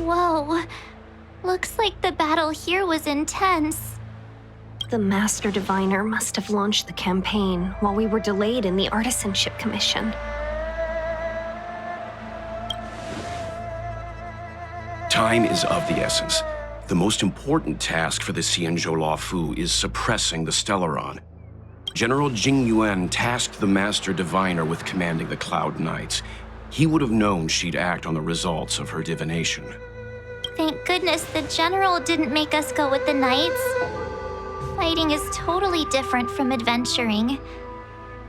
Whoa. Looks like the battle here was intense. The Master Diviner must have launched the campaign while we were delayed in the Artisanship Commission. Time is of the essence. The most important task for the Xianzhou Luofu is suppressing the Stellaron. General Tingyun tasked the Master Diviner with commanding the Cloud Knights. He would have known she'd act on the results of her divination. Thank goodness the General didn't make us go with the Knights. Fighting is totally different from adventuring.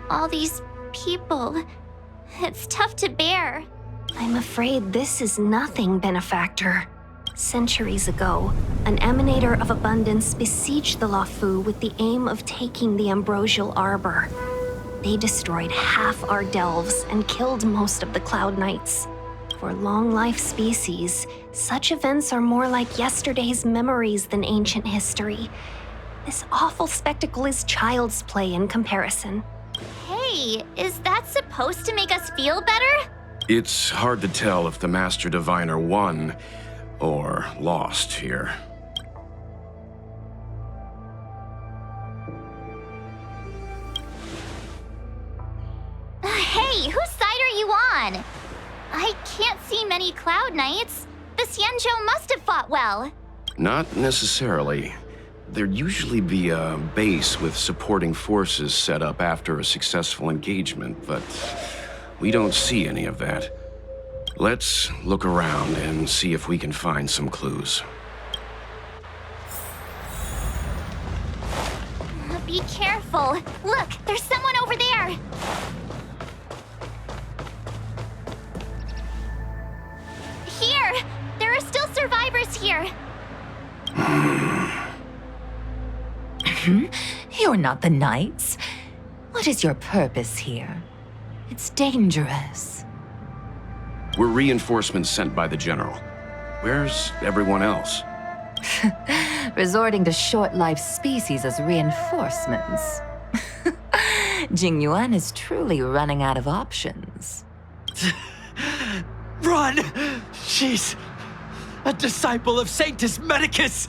All these people, it's tough to bear. I'm afraid this is nothing, Benefactor. Centuries ago, an Emanator of Abundance besieged the Luofu with the aim of taking the Ambrosial Arbor. They destroyed half our delves and killed most of the Cloud Knights. For long-life species, such events are more like yesterday's memories than ancient history. This awful spectacle is child's play in comparison. Hey, is that supposed to make us feel better? It's hard to tell if the Master Diviner won or lost here. Hey, whose side are you on? I can't see many Cloud Knights. The Xianzhou must have fought well. Not necessarily. There'd usually be a base with supporting forces set up after a successful engagement, but we don't see any of that. Let's look around and see if we can find some clues. Be careful. Look, there's someone over there. Here! There are still survivors here. You're not the Knights. What is your purpose here? It's dangerous. We're reinforcements sent by the General. Where's everyone else? Resorting to short-lived species as reinforcements. Tingyun is truly running out of options. Run! She's a disciple of Sanctus Medicus!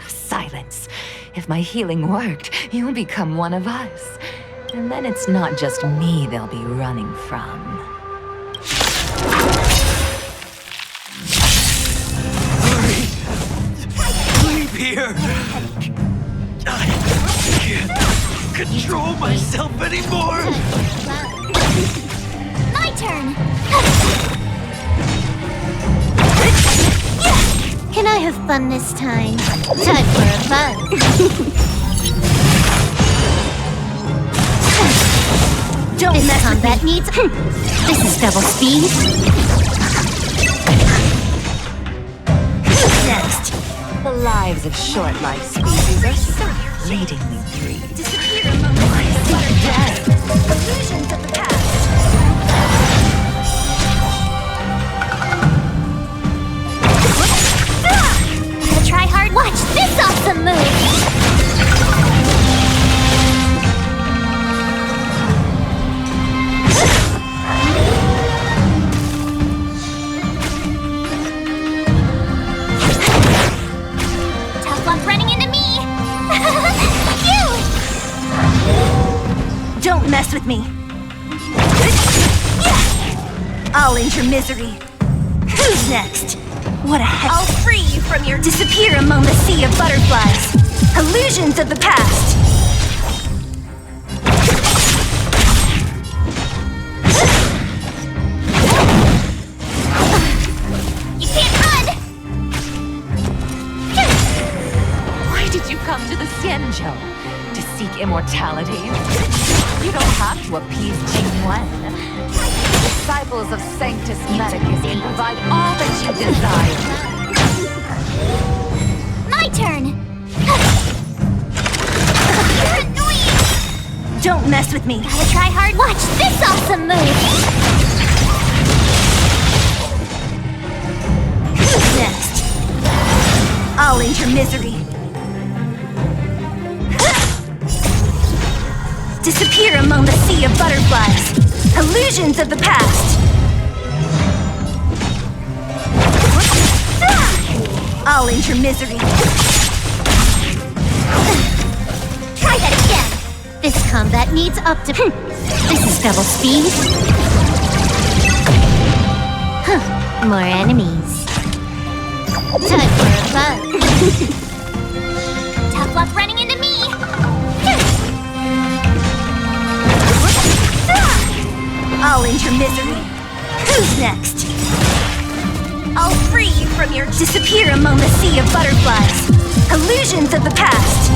Silence. If my healing worked, you'll become one of us. And then it's not just me they'll be running from. Hurry! Leave here! I can't control myself anymore! My turn! Can I have fun this time? Time for a fun. Don't mess combat needs. This is double speed. Who's next? The lives of short-lived species are so fleetingly brief. Disappear a moment. Death. Illusions of the past. Gotta try hard. Watch this awesome move. Tough luck running into me. Phew! Don't mess with me. I'll end your misery. Who's next? What a heck. I'll free you from your disappear among the sea of butterflies. Illusions of the past. You can't run! Why did you come to the Xianzhou? To seek immortality? You don't have to appease Tingyun. Disciples of Sanctus Medicus can provide all that you desire. My turn! You're annoying! Don't mess with me. Gotta try hard. Watch this awesome move! Who's next? I'll end your misery. Disappear among the sea of butterflies. Illusions of the past. I'll end your misery. Try that again. This combat needs This is double speed. Huh, more enemies. Time for a fun. Tough luck running into me. I'll end your misery. Who's next? I'll free you from your disappear among the sea of butterflies. Illusions of the past.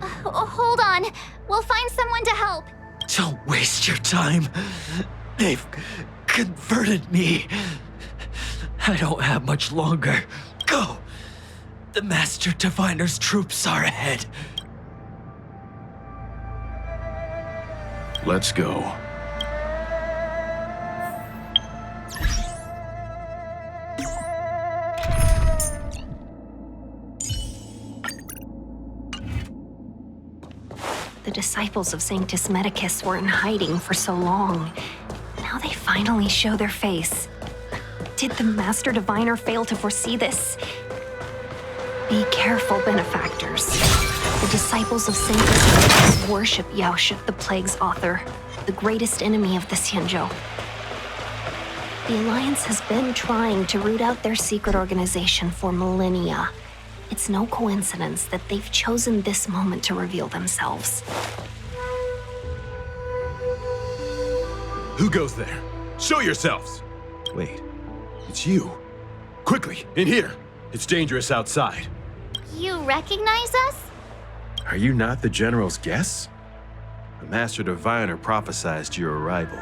Hold on. We'll find someone to help. Don't waste your time. They've converted me. I don't have much longer. Go. The Master Diviner's troops are ahead. Let's go. The disciples of Sanctus Medicus were in hiding for so long. Now they finally show their face. Did the Master Diviner fail to foresee this? Be careful, benefactors. The disciples of Sanctus Medicus worship Xianzhou, the Plague's author, the greatest enemy of the Xianzhou. The Alliance has been trying to root out their secret organization for millennia. It's no coincidence that they've chosen this moment to reveal themselves. Who goes there? Show yourselves! Wait, it's you. Quickly, in here. It's dangerous outside. You recognize us? Are you not the General's guests? The Master Diviner prophesized your arrival.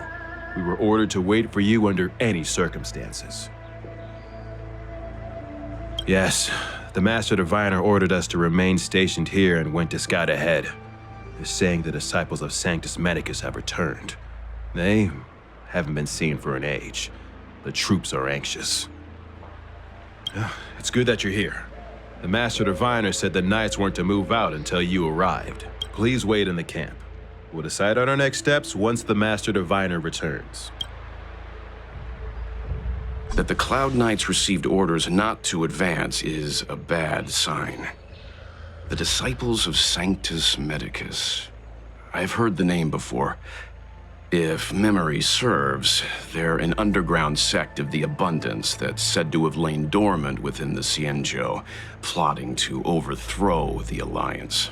We were ordered to wait for you under any circumstances. Yes, the Master Diviner ordered us to remain stationed here and went to scout ahead. They're saying the disciples of Sanctus Medicus have returned. They haven't been seen for an age. The troops are anxious. It's good that you're here. The Master Diviner said the Knights weren't to move out until you arrived. Please wait in the camp. We'll decide on our next steps once the Master Diviner returns. That the Cloud Knights received orders not to advance is a bad sign. The Disciples of Sanctus Medicus. I've heard the name before. If memory serves, they're an underground sect of the Abundance that's said to have lain dormant within the Xianzhou, plotting to overthrow the Alliance.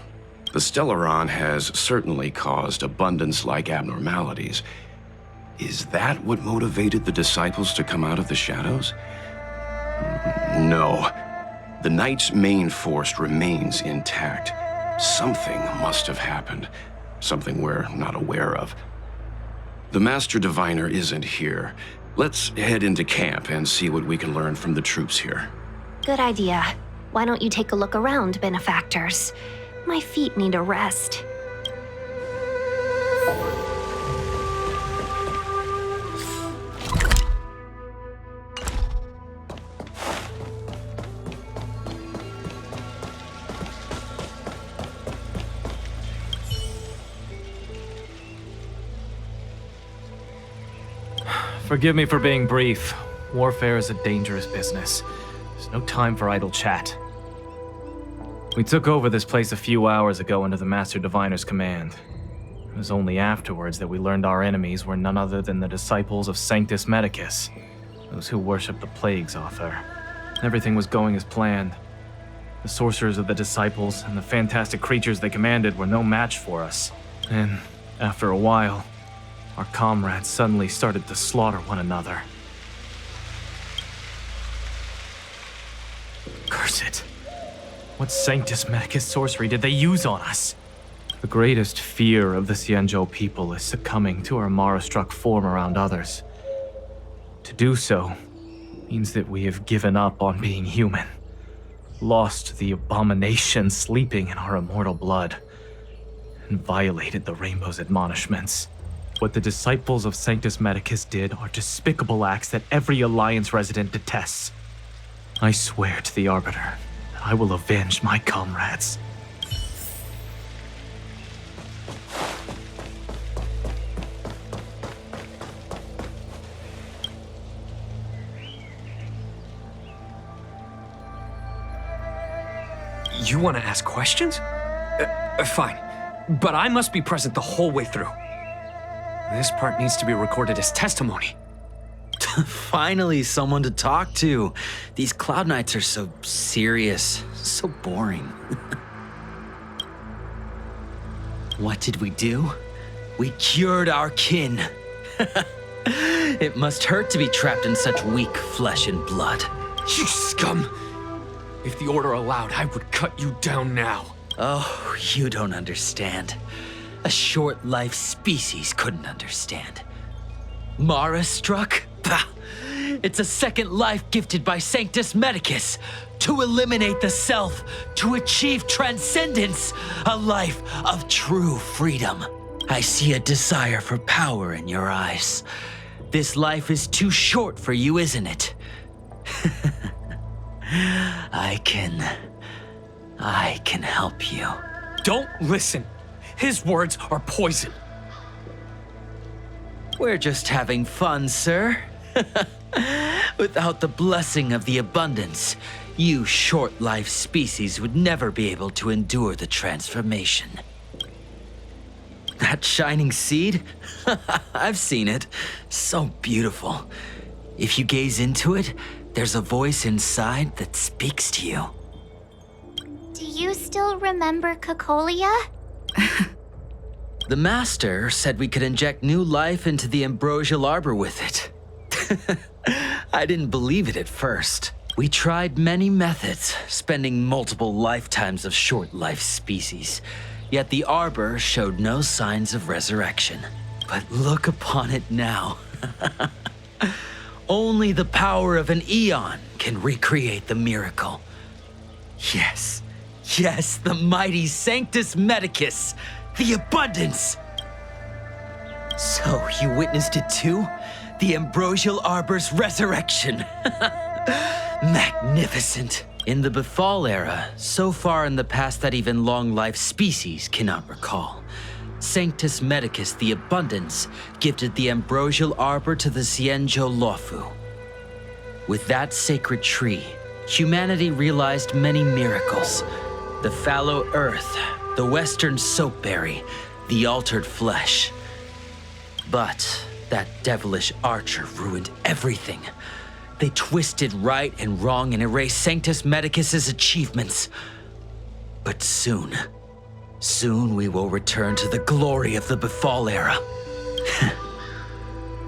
The Stellaron has certainly caused Abundance-like abnormalities. Is that what motivated the Disciples to come out of the shadows? No. The Knight's main force remains intact. Something must have happened. Something we're not aware of. The Master Diviner isn't here. Let's head into camp and see what we can learn from the troops here. Good idea. Why don't you take a look around, benefactors? My feet need a rest. Forgive me for being brief. Warfare is a dangerous business. There's no time for idle chat. We took over this place a few hours ago under the Master Diviner's command. It was only afterwards that we learned our enemies were none other than the disciples of Sanctus Medicus, those who worship the Plague's author. Everything was going as planned. The sorcerers of the disciples and the fantastic creatures they commanded were no match for us. And after a while, our comrades suddenly started to slaughter one another. Curse it. What Sanctus Medicus sorcery did they use on us? The greatest fear of the Xianzhou people is succumbing to our Mara-struck form around others. To do so means that we have given up on being human, lost the abomination sleeping in our immortal blood, and violated the Rainbow's admonishments. What the disciples of Sanctus Medicus did are despicable acts that every Alliance resident detests. I swear to the Arbiter that I will avenge my comrades. You want to ask questions? Fine. But I must be present the whole way through. This part needs to be recorded as testimony. Finally, someone to talk to. These Cloud Knights are so serious, so boring. What did we do? We cured our kin. It must hurt to be trapped in such weak flesh and blood. You scum! If the Order allowed, I would cut you down now. Oh, you don't understand. A short-life species couldn't understand. Mara struck? Bah! It's a second life gifted by Sanctus Medicus to eliminate the self, to achieve transcendence, a life of true freedom. I see a desire for power in your eyes. This life is too short for you, isn't it? I can help you. Don't listen. His words are poison. We're just having fun, sir. Without the blessing of the abundance, you short-life species would never be able to endure the transformation. That shining seed? I've seen it. So beautiful. If you gaze into it, there's a voice inside that speaks to you. Do you still remember Cocolia? The Master said we could inject new life into the ambrosial arbor with it. I didn't believe it at first. We tried many methods, spending multiple lifetimes of short-life species. Yet the arbor showed no signs of resurrection. But look upon it now. Only the power of an eon can recreate the miracle. Yes, the mighty Sanctus Medicus, the abundance. So you witnessed it too? The ambrosial arbor's resurrection. Magnificent. In the Befall era, so far in the past that even long-life species cannot recall, Sanctus Medicus the Abundance gifted the ambrosial arbor to the Xianzhou Luofu. With that sacred tree, humanity realized many miracles. The fallow earth, the western soapberry, the altered flesh. But that devilish archer ruined everything. They twisted right and wrong and erased Sanctus Medicus's achievements. But soon we will return to the glory of the Befall era.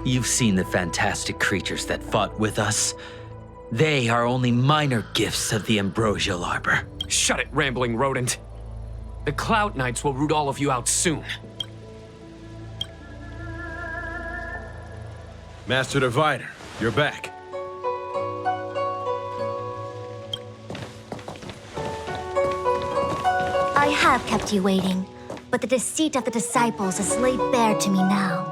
You've seen the fantastic creatures that fought with us. They are only minor gifts of the ambrosial arbor. Shut it, rambling rodent. The Cloud Knights will root all of you out soon. Master Diviner, you're back. I have kept you waiting, but the deceit of the disciples is laid bare to me now.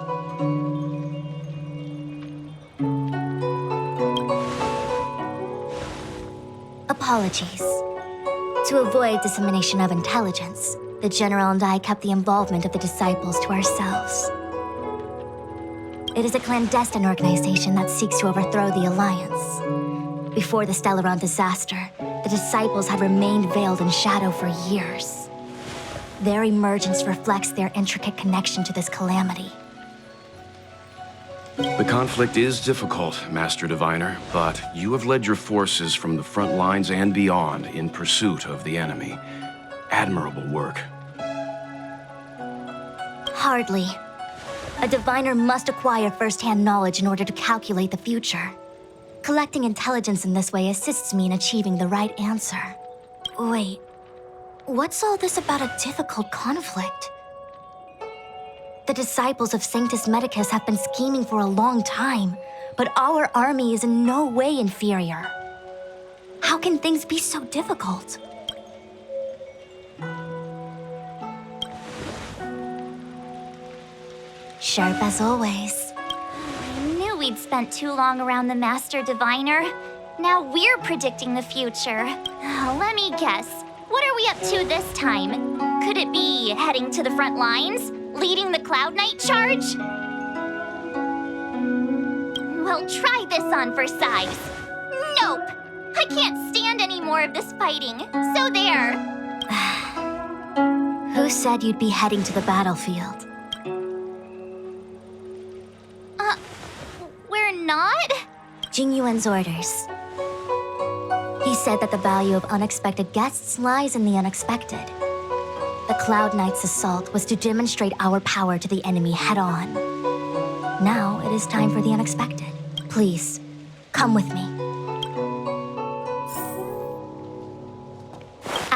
Apologies. To avoid dissemination of intelligence, the General and I kept the involvement of the disciples to ourselves. It is a clandestine organization that seeks to overthrow the Alliance. Before the Stellaron disaster, the disciples had remained veiled in shadow for years. Their emergence reflects their intricate connection to this calamity. The conflict is difficult, Master Diviner, but you have led your forces from the front lines and beyond in pursuit of the enemy. Admirable work. Hardly. A diviner must acquire first-hand knowledge in order to calculate the future. Collecting intelligence in this way assists me in achieving the right answer. Wait, what's all this about a difficult conflict? The disciples of Sanctus Medicus have been scheming for a long time, but our army is in no way inferior. How can things be so difficult? Sharp as always. I knew we'd spent too long around the Master Diviner. Now we're predicting the future. Let me guess. What are we up to this time? Could it be heading to the front lines? Leading the Cloud Knight charge? Well, try this on for size. Nope! I can't stand any more of this fighting. So there. Who said you'd be heading to the battlefield? We're not? Jingyuan's orders. He said that the value of unexpected guests lies in the unexpected. The Cloud Knight's assault was to demonstrate our power to the enemy head-on. Now it is time for the unexpected. Please, come with me.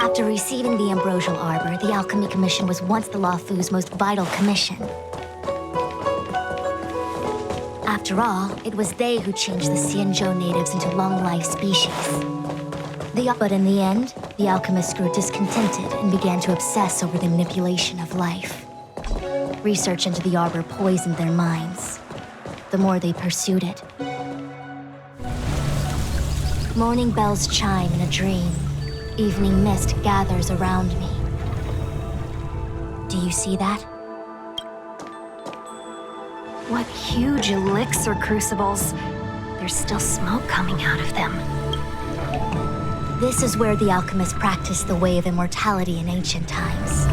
After receiving the Ambrosial Arbor, the Alchemy Commission was once the Luofu's most vital commission. After all, it was they who changed the Xianzhou natives into long-life species. But in the end, the alchemists grew discontented and began to obsess over the manipulation of life. Research into the arbor poisoned their minds. The more they pursued it. Morning bells chime in a dream. Evening mist gathers around me. Do you see that? What huge elixir crucibles. There's still smoke coming out of them. This is where the alchemists practiced the way of immortality in ancient times.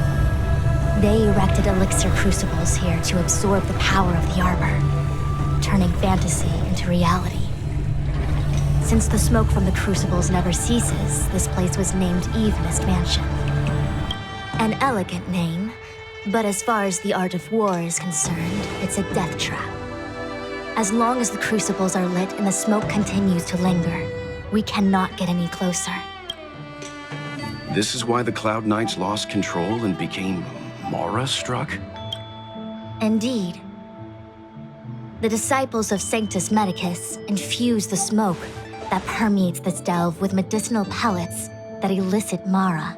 They erected elixir crucibles here to absorb the power of the arbor, turning fantasy into reality. Since the smoke from the crucibles never ceases, this place was named Eve Mist Mansion. An elegant name, but as far as the art of war is concerned, it's a death trap. As long as the crucibles are lit and the smoke continues to linger, we cannot get any closer. This is why the Cloud Knights lost control and became Mara-struck? Indeed. The disciples of Sanctus Medicus infuse the smoke that permeates this delve with medicinal pellets that elicit Mara.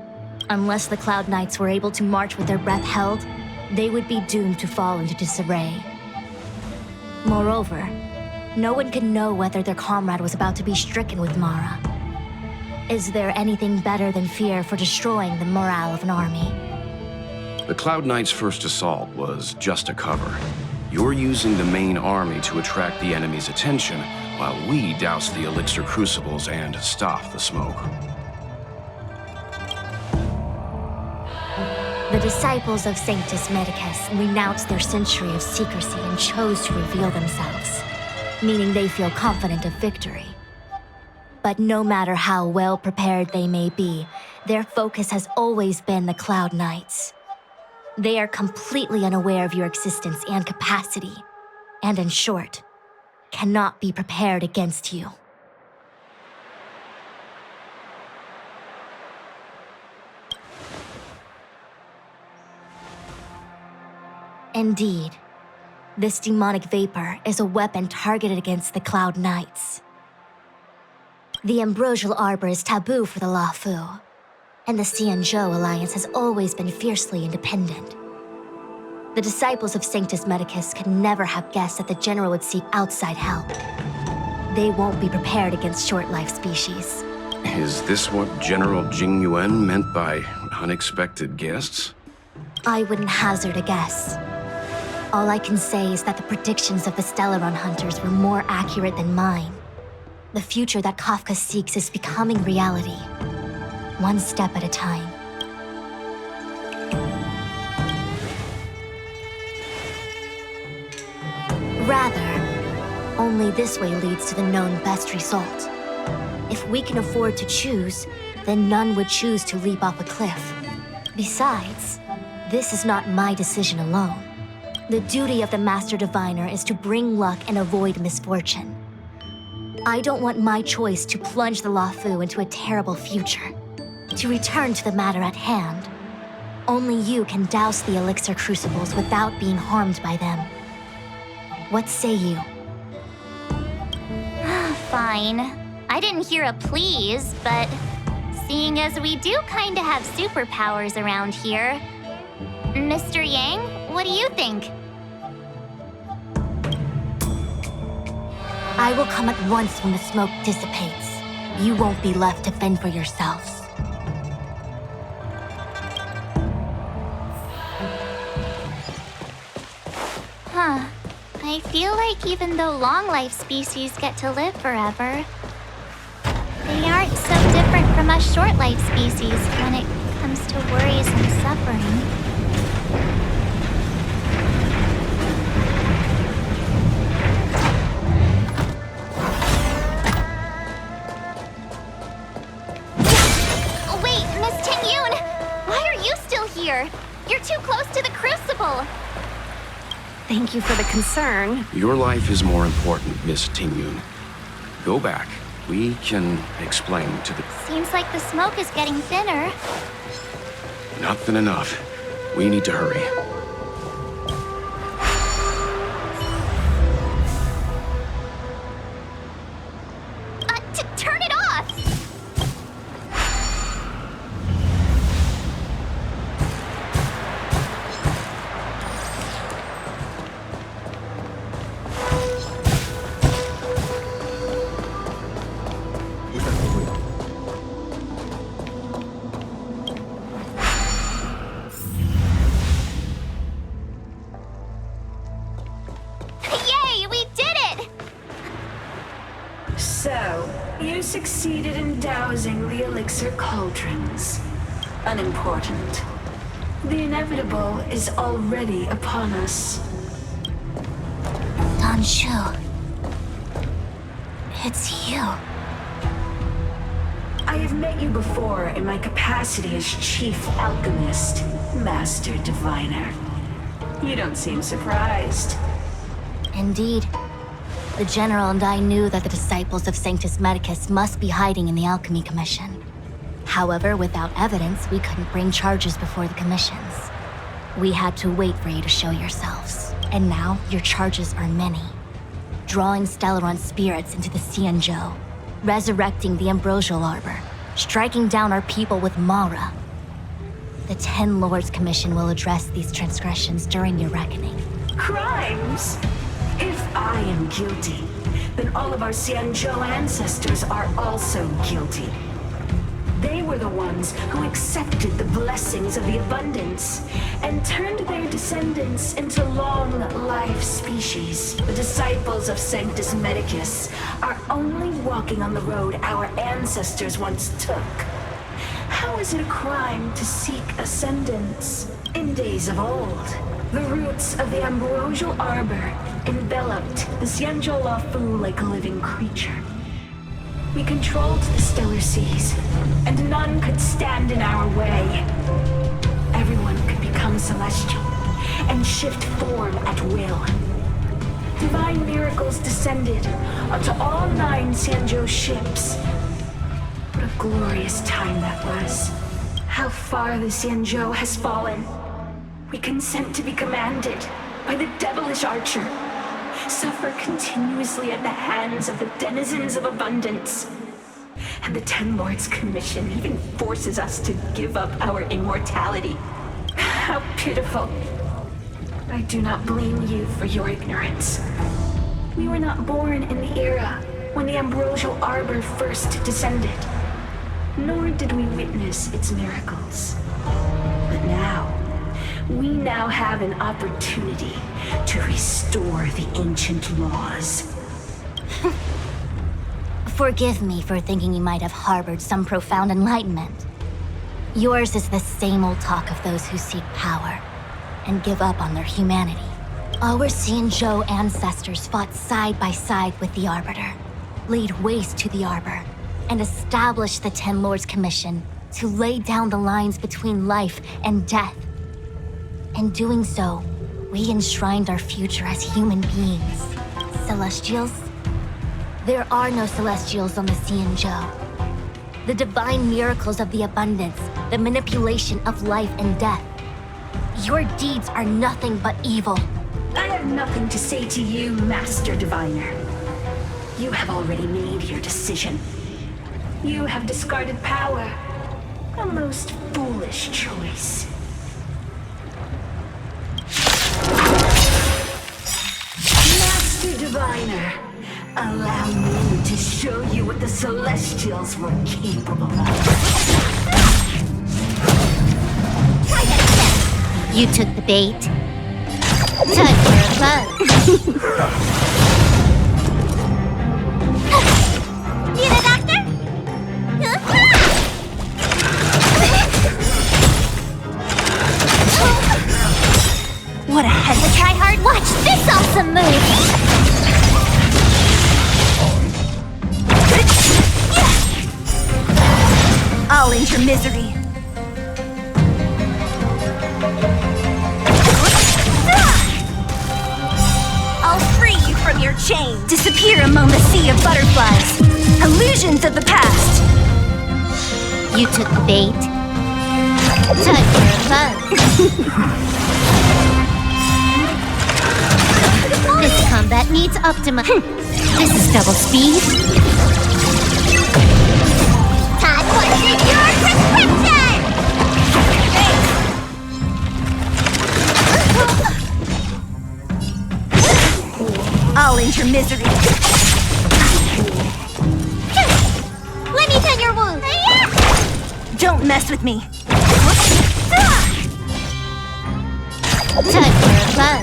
Unless the Cloud Knights were able to march with their breath held, they would be doomed to fall into disarray. Moreover, no one could know whether their comrade was about to be stricken with Mara. Is there anything better than fear for destroying the morale of an army? The Cloud Knights' first assault was just a cover. You're using the main army to attract the enemy's attention, while we douse the elixir crucibles and stop the smoke. The disciples of Sanctus Medicus renounced their century of secrecy and chose to reveal themselves, meaning they feel confident of victory. But no matter how well prepared they may be, their focus has always been the Cloud Knights. They are completely unaware of your existence and capacity, and in short, cannot be prepared against you. Indeed, this demonic vapor is a weapon targeted against the Cloud Knights. The Ambrosial Arbor is taboo for the Luofu, and the Xianzhou Alliance has always been fiercely independent. The disciples of Sanctus Medicus could never have guessed that the General would seek outside help. They won't be prepared against short-life species. Is this what General Jingyuan meant by unexpected guests? I wouldn't hazard a guess. All I can say is that the predictions of the Stellaron hunters were more accurate than mine. The future that Kafka seeks is becoming reality, one step at a time. Rather, only this way leads to the known best result. If we can afford to choose, then none would choose to leap off a cliff. Besides, this is not my decision alone. The duty of the Master Diviner is to bring luck and avoid misfortune. I don't want my choice to plunge the Luofu into a terrible future. To return to the matter at hand, only you can douse the elixir crucibles without being harmed by them. What say you? Fine. I didn't hear a please, but seeing as we do kinda have superpowers around here, Mr. Yang, what do you think? I will come at once when the smoke dissipates. You won't be left to fend for yourselves. Huh. I feel like even though long-life species get to live forever, they aren't so different from us short-life species when it comes to worries and suffering. Wait, Miss Tingyun! Why are you still here? You're too close to the crucible! Thank you for the concern. Your life is more important, Miss Tingyun. Go back. We can explain to the... Seems like the smoke is getting thinner. Not thin enough. We need to hurry. Turn it off! Yay, we did it! So, you succeeded in dousing the elixir cauldrons. Unimportant. The inevitable is already upon us. Danshu. It's you. I have met you before in my capacity as Chief Alchemist, Master Diviner. You don't seem surprised. Indeed. The General and I knew that the disciples of Sanctus Medicus must be hiding in the Alchemy Commission. However, without evidence, we couldn't bring charges before the commissions. We had to wait for you to show yourselves. And now, your charges are many. Drawing Stellaron spirits into the Xianzhou, resurrecting the Ambrosial Arbor, striking down our people with Mara. The Ten Lords Commission will address these transgressions during your reckoning. Crimes? If I am guilty, then all of our Xianzhou ancestors are also guilty. They were the ones who accepted the blessings of the abundance and turned their descendants into long-life species. The disciples of Sanctus Medicus are only walking on the road our ancestors once took. How is it a crime to seek ascendance? In days of old, the roots of the Ambrosial Arbor enveloped the Xianzhou Luofu like a living creature. We controlled the stellar seas, and none could stand in our way. Everyone could become celestial and shift form at will. Divine miracles descended onto all 9 Xianzhou ships. What a glorious time that was. How far the Xianzhou has fallen. We consent to be commanded by the devilish archer, suffer continuously at the hands of the denizens of abundance. And the Ten Lords Commission even forces us to give up our immortality. How pitiful. I do not blame you for your ignorance. We were not born in the era when the Ambrosial Arbor first descended, nor did we witness its miracles. But now, we now have an opportunity to restore the ancient laws. Forgive me for thinking you might have harbored some profound enlightenment. Yours is the same old talk of those who seek power and give up on their humanity. Our Xianzhou ancestors fought side by side with the Arbiter, laid waste to the Arbor, and established the Ten Lords Commission to lay down the lines between life and death. In doing so, we enshrined our future as human beings. Celestials? There are no Celestials on the Xianzhou. The divine miracles of the abundance, the manipulation of life and death. Your deeds are nothing but evil. I have nothing to say to you, Master Diviner. You have already made your decision. You have discarded power. A most foolish choice. Master Diviner, allow me to show you what the Celestials were capable of. You took the bait. Time for a buzz. Need a doctor? your misery. I'll free you from your chain. Disappear among the sea of butterflies. Illusions of the past. You took the bait. Time for a fun. This combat needs optima. This is double speed. Time for your prescription! I'll end your misery. Let me tend your wound. Don't mess with me. Time for a fun.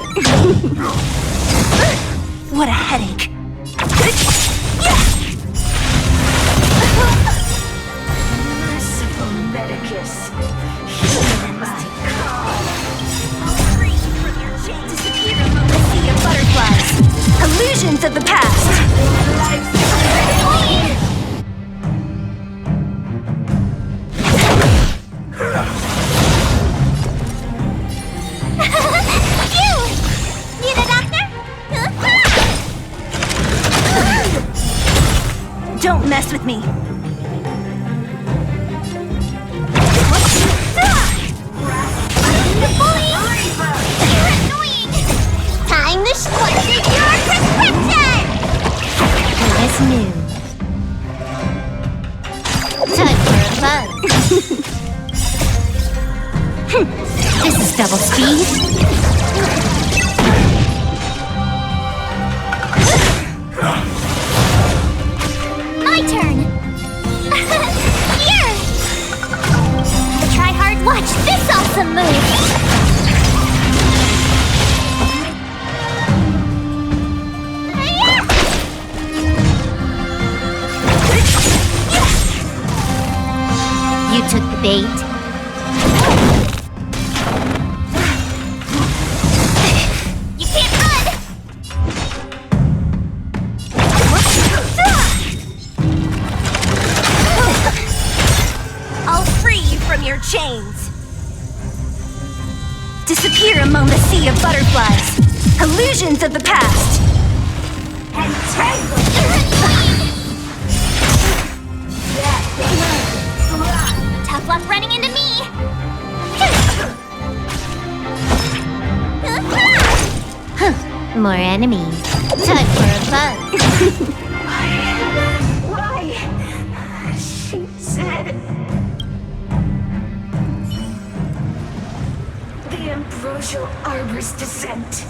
What a headache. Merciful Medicus, hear my call. Free from your chains. Disappear among the sea of butterflies. Illusions of the past. Need a doctor? Don't mess with me. You're annoying! Time to squash your prescription! Who knew? Time for fun. This is double speed. My turn! Here! Try hard, watch this awesome move! You took the bait. You can't run! I'll free you from your chains. Disappear among the sea of butterflies. Illusions of the past. Tough luck running into me! More enemies. Time for a fun. Why? She said... The ambrosial arbor's descent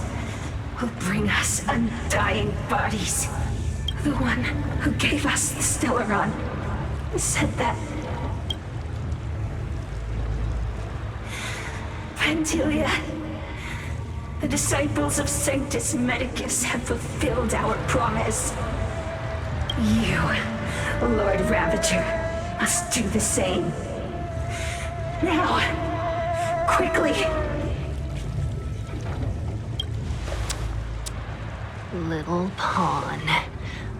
will bring us undying bodies. The one who gave us the Stellaron said that... Phantylia, the disciples of Sanctus Medicus have fulfilled our promise. You, Lord Ravager, must do the same. Now, quickly. Little pawn.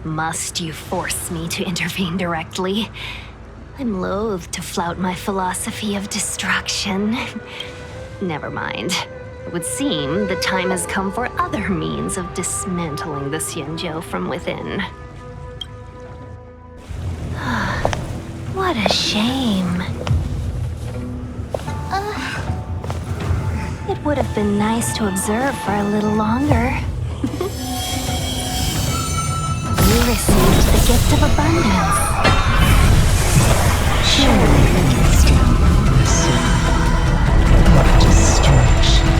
Must you force me to intervene directly? I'm loath to flout my philosophy of destruction. Never mind. It would seem the time has come for other means of dismantling the Xianzhou from within. What a shame. It would have been nice to observe for a little longer. You received the gift of abundance. Surely we can still pursue destruction.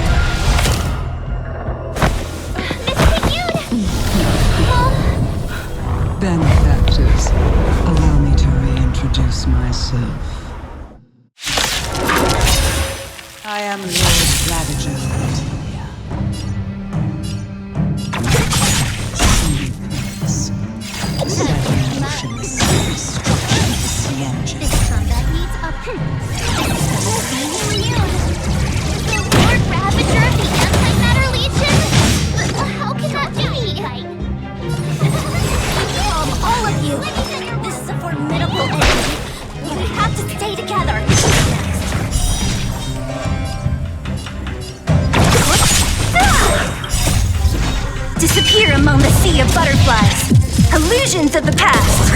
Benefactors, allow me to reintroduce myself. I am Lord Ravager of Phantylia. Sole purpose, to set in motion the self-destruction of the Xianzhou. This combat needs a... Lord Ravager of the Antimatter Legion? How can that be? All of you! This is a formidable enemy. We have to stay together. among the sea of butterflies. Illusions of the past.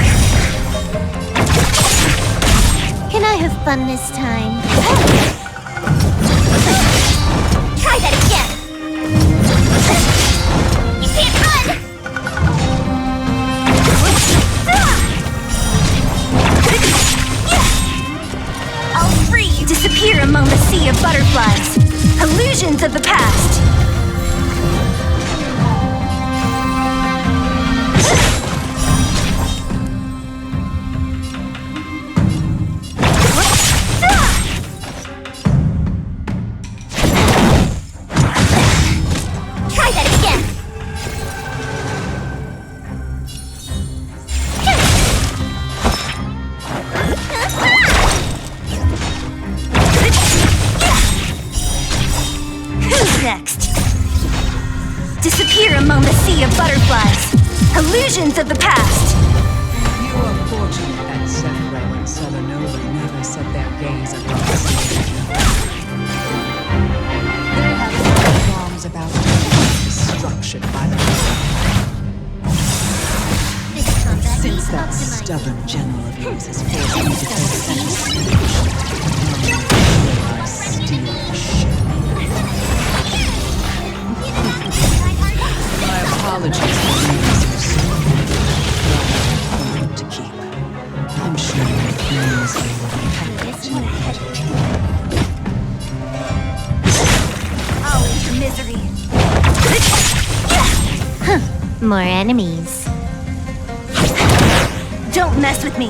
Can I have fun this time? Try that again! You can't run! I'll free you. Disappear among the sea of butterflies. Illusions of the past. Illusions of the past! You are fortunate that Zephyro and Selenova never set their gaze upon the sea. They have no qualms about destruction by the Since that stubborn general of yours has forced me to take I steal the ship. My apologies for being so slow. To keep. I'm sure my friends will be happy to. Oh, misery. More enemies. Don't mess with me.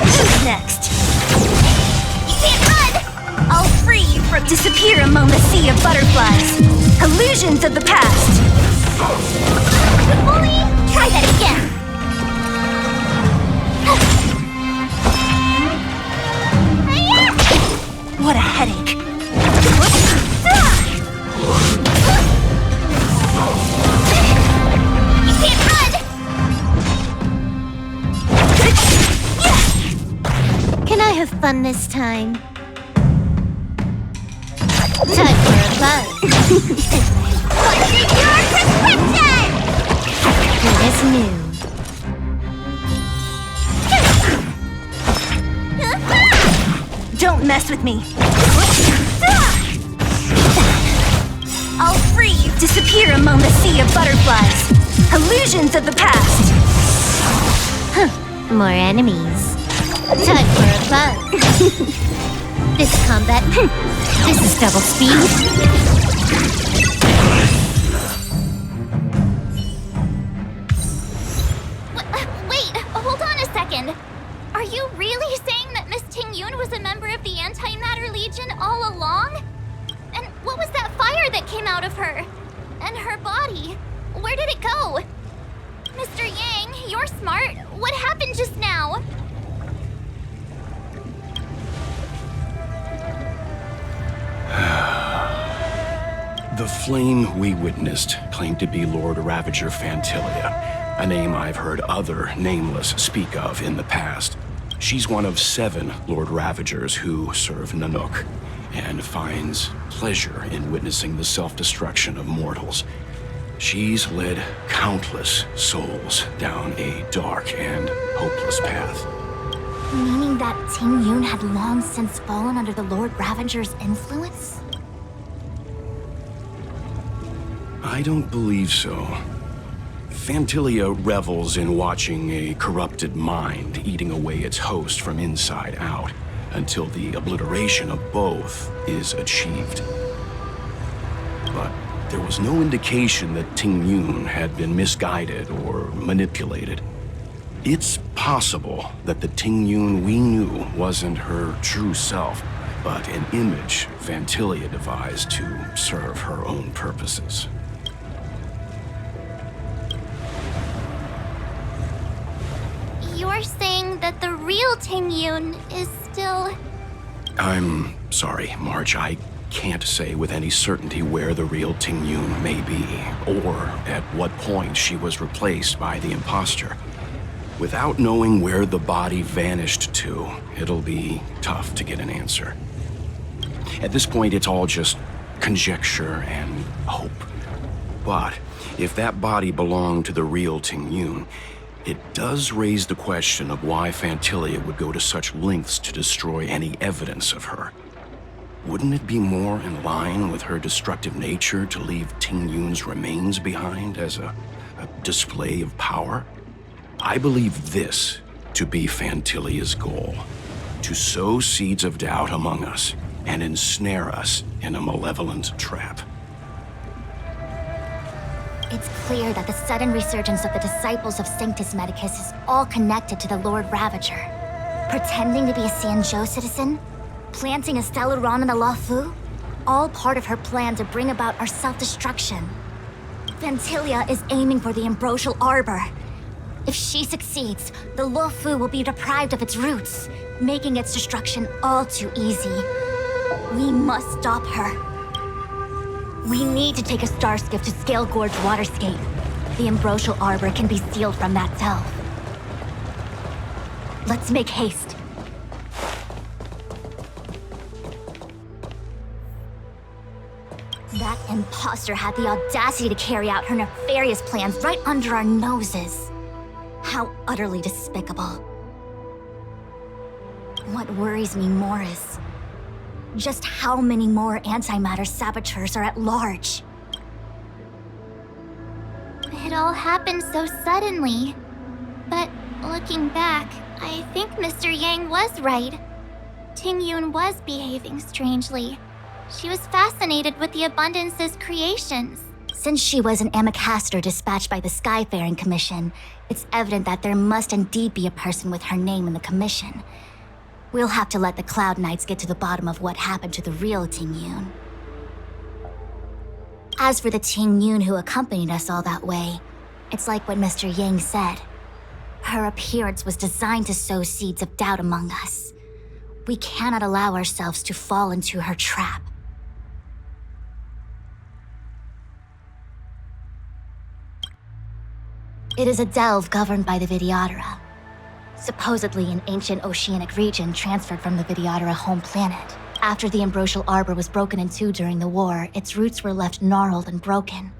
Who's next? You can't run! I'll free you from disappear among the sea of butterflies. Illusions of the past. Bully! Try that again! What a headache. You can't run! Can I have fun this time? Time for a buzz. What's in your prescription? Good as new. Don't mess with me. I'll free you. Disappear among the sea of butterflies. Illusions of the past. More enemies. Time for a buzz. This combat. This is double speed. Wait, hold on a second. Are you really saying that Miss Tingyun was a member of the Antimatter Legion all along? And what was that fire that came out of her? And her body? Where did it go? Mr. Yang, you're smart. What happened just now? The flame we witnessed claimed to be Lord Ravager Phantylia, a name I've heard other nameless speak of in the past. She's one of 7 Lord Ravagers who serve Nanook, and finds pleasure in witnessing the self-destruction of mortals. She's led countless souls down a dark and hopeless path. Meaning that Tingyun had long since fallen under the Lord Ravager's influence? I don't believe so. Phantylia revels in watching a corrupted mind eating away its host from inside out, until the obliteration of both is achieved. But there was no indication that Tingyun had been misguided or manipulated. It's possible that the Tingyun we knew wasn't her true self, but an image Phantylia devised to serve her own purposes. You're saying that the real Tingyun is still... I'm sorry, March. I can't say with any certainty where the real Tingyun may be, or at what point she was replaced by the imposter. Without knowing where the body vanished to, it'll be tough to get an answer. At this point, it's all just conjecture and hope. But if that body belonged to the real Tingyun, it does raise the question of why Phantylia would go to such lengths to destroy any evidence of her. Wouldn't it be more in line with her destructive nature to leave Tingyun's remains behind as a display of power? I believe this to be Phantylia's goal: to sow seeds of doubt among us and ensnare us in a malevolent trap. It's clear that the sudden resurgence of the disciples of Sanctus Medicus is all connected to the Lord Ravager. Pretending to be a Xianzhou citizen? Planting a Stellaron in the Luofu? All part of her plan to bring about our self-destruction. Phantylia is aiming for the Ambrosial Arbor. If she succeeds, the Luofu will be deprived of its roots, making its destruction all too easy. We must stop her. We need to take a star skiff to scale Gorge Waterscape. The Ambrosial Arbor can be sealed from that delve. Let's make haste. That imposter had the audacity to carry out her nefarious plans right under our noses. How utterly despicable. What worries me more is just how many more antimatter saboteurs are at large. It all happened so suddenly. But looking back, I think Mr. Yang was right. Tingyun was behaving strangely. She was fascinated with the Abundance's creations. Since she was an Amicastor dispatched by the Skyfaring Commission, it's evident that there must indeed be a person with her name in the commission. We'll have to let the Cloud Knights get to the bottom of what happened to the real Tingyun. As for the Tingyun who accompanied us all that way, it's like what Mr. Yang said. Her appearance was designed to sow seeds of doubt among us. We cannot allow ourselves to fall into her trap. It is a delve governed by the Vidyadhara. Supposedly an ancient oceanic region transferred from the Vidyadhara home planet. After the Ambrosial Arbor was broken in two during the war, its roots were left gnarled and broken.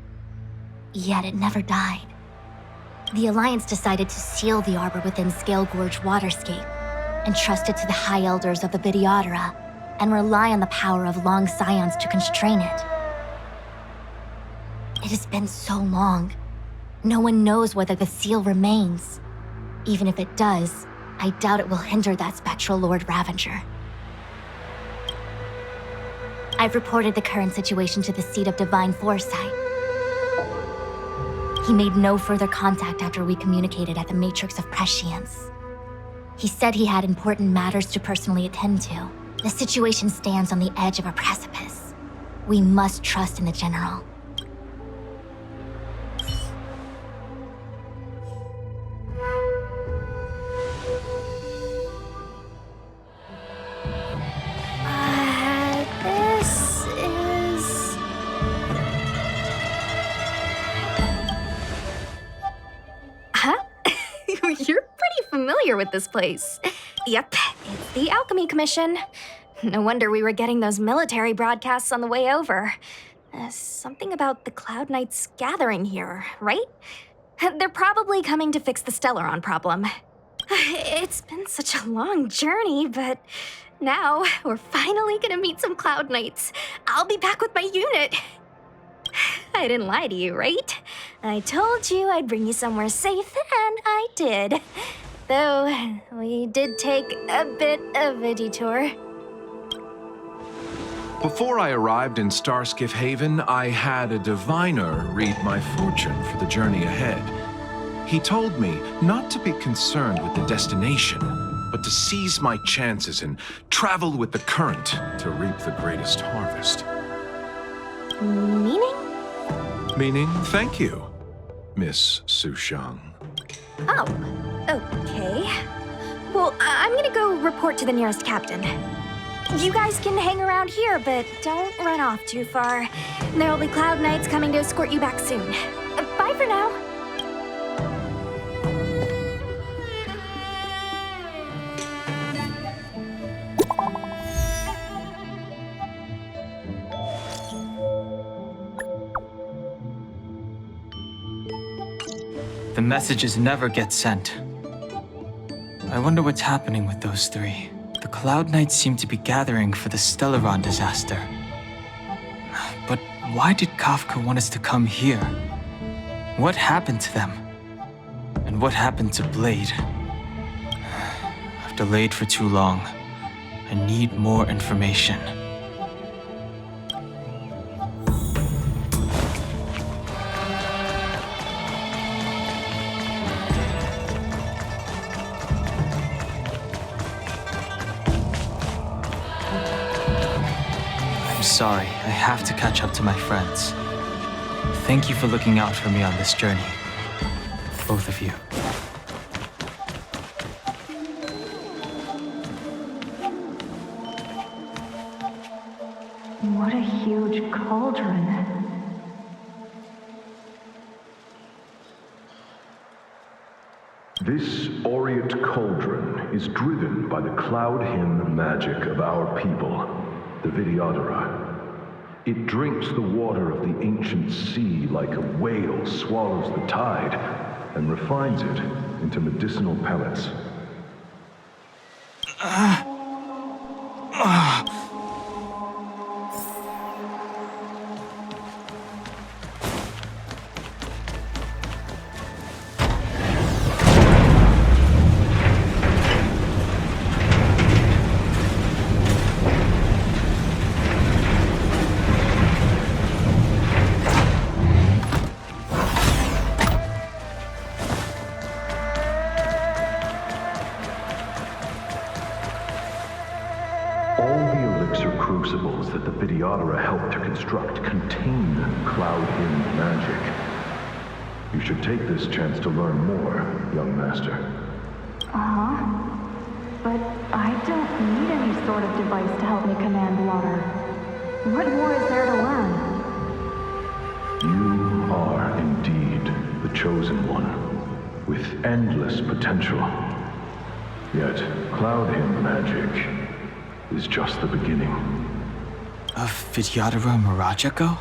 Yet it never died. The Alliance decided to seal the arbor within Scale Gorge Waterscape, entrust it to the High Elders of the Vidyadhara, and rely on the power of long scions to constrain it. It has been so long. No one knows whether the seal remains. Even if it does, I doubt it will hinder that spectral Lord Ravager. I've reported the current situation to the Seat of Divine Foresight. He made no further contact after we communicated at the Matrix of Prescience. He said he had important matters to personally attend to. The situation stands on the edge of a precipice. We must trust in the General. This is... Huh? You're pretty familiar with this place. Yep, it's the Alchemy Commission. No wonder we were getting those military broadcasts on the way over. Something about the Cloud Knights gathering here, right? They're probably coming to fix the Stellaron problem. It's been such a long journey, but now we're finally gonna meet some Cloud Knights. I'll be back with my unit. I didn't lie to you, right? I told you I'd bring you somewhere safe, and I did. Though, we did take a bit of a detour. Before I arrived in Starskiff Haven, I had a diviner read my fortune for the journey ahead. He told me not to be concerned with the destination, but to seize my chances and travel with the current to reap the greatest harvest. Meaning? Meaning, thank you, Miss Sushang. Oh, okay. Well, I'm gonna go report to the nearest captain. You guys can hang around here, but don't run off too far. There'll be Cloud Knights coming to escort you back soon. Bye for now. The messages never get sent. I wonder what's happening with those three. The Cloud Knights seem to be gathering for the Stellaron disaster. But why did Kafka want us to come here? What happened to them? And what happened to Blade? I've delayed for too long. I need more information. I'm sorry, I have to catch up to my friends. Thank you for looking out for me on this journey. Both of you. What a huge cauldron. This aureate cauldron is driven by the cloud hymn magic of our people, the Vidyadhara. It drinks the water of the ancient sea like a whale swallows the tide, and refines it into medicinal pellets. Crucibles that the Vidyadhara helped to construct contain cloud hymn magic. You should take this chance to learn more, young master. But I don't need any sort of device to help me command water. What more is there to learn? You are indeed the chosen one, with endless potential. Yet, cloud hymn magic is just the beginning. Of Vidyadhara Mirajago?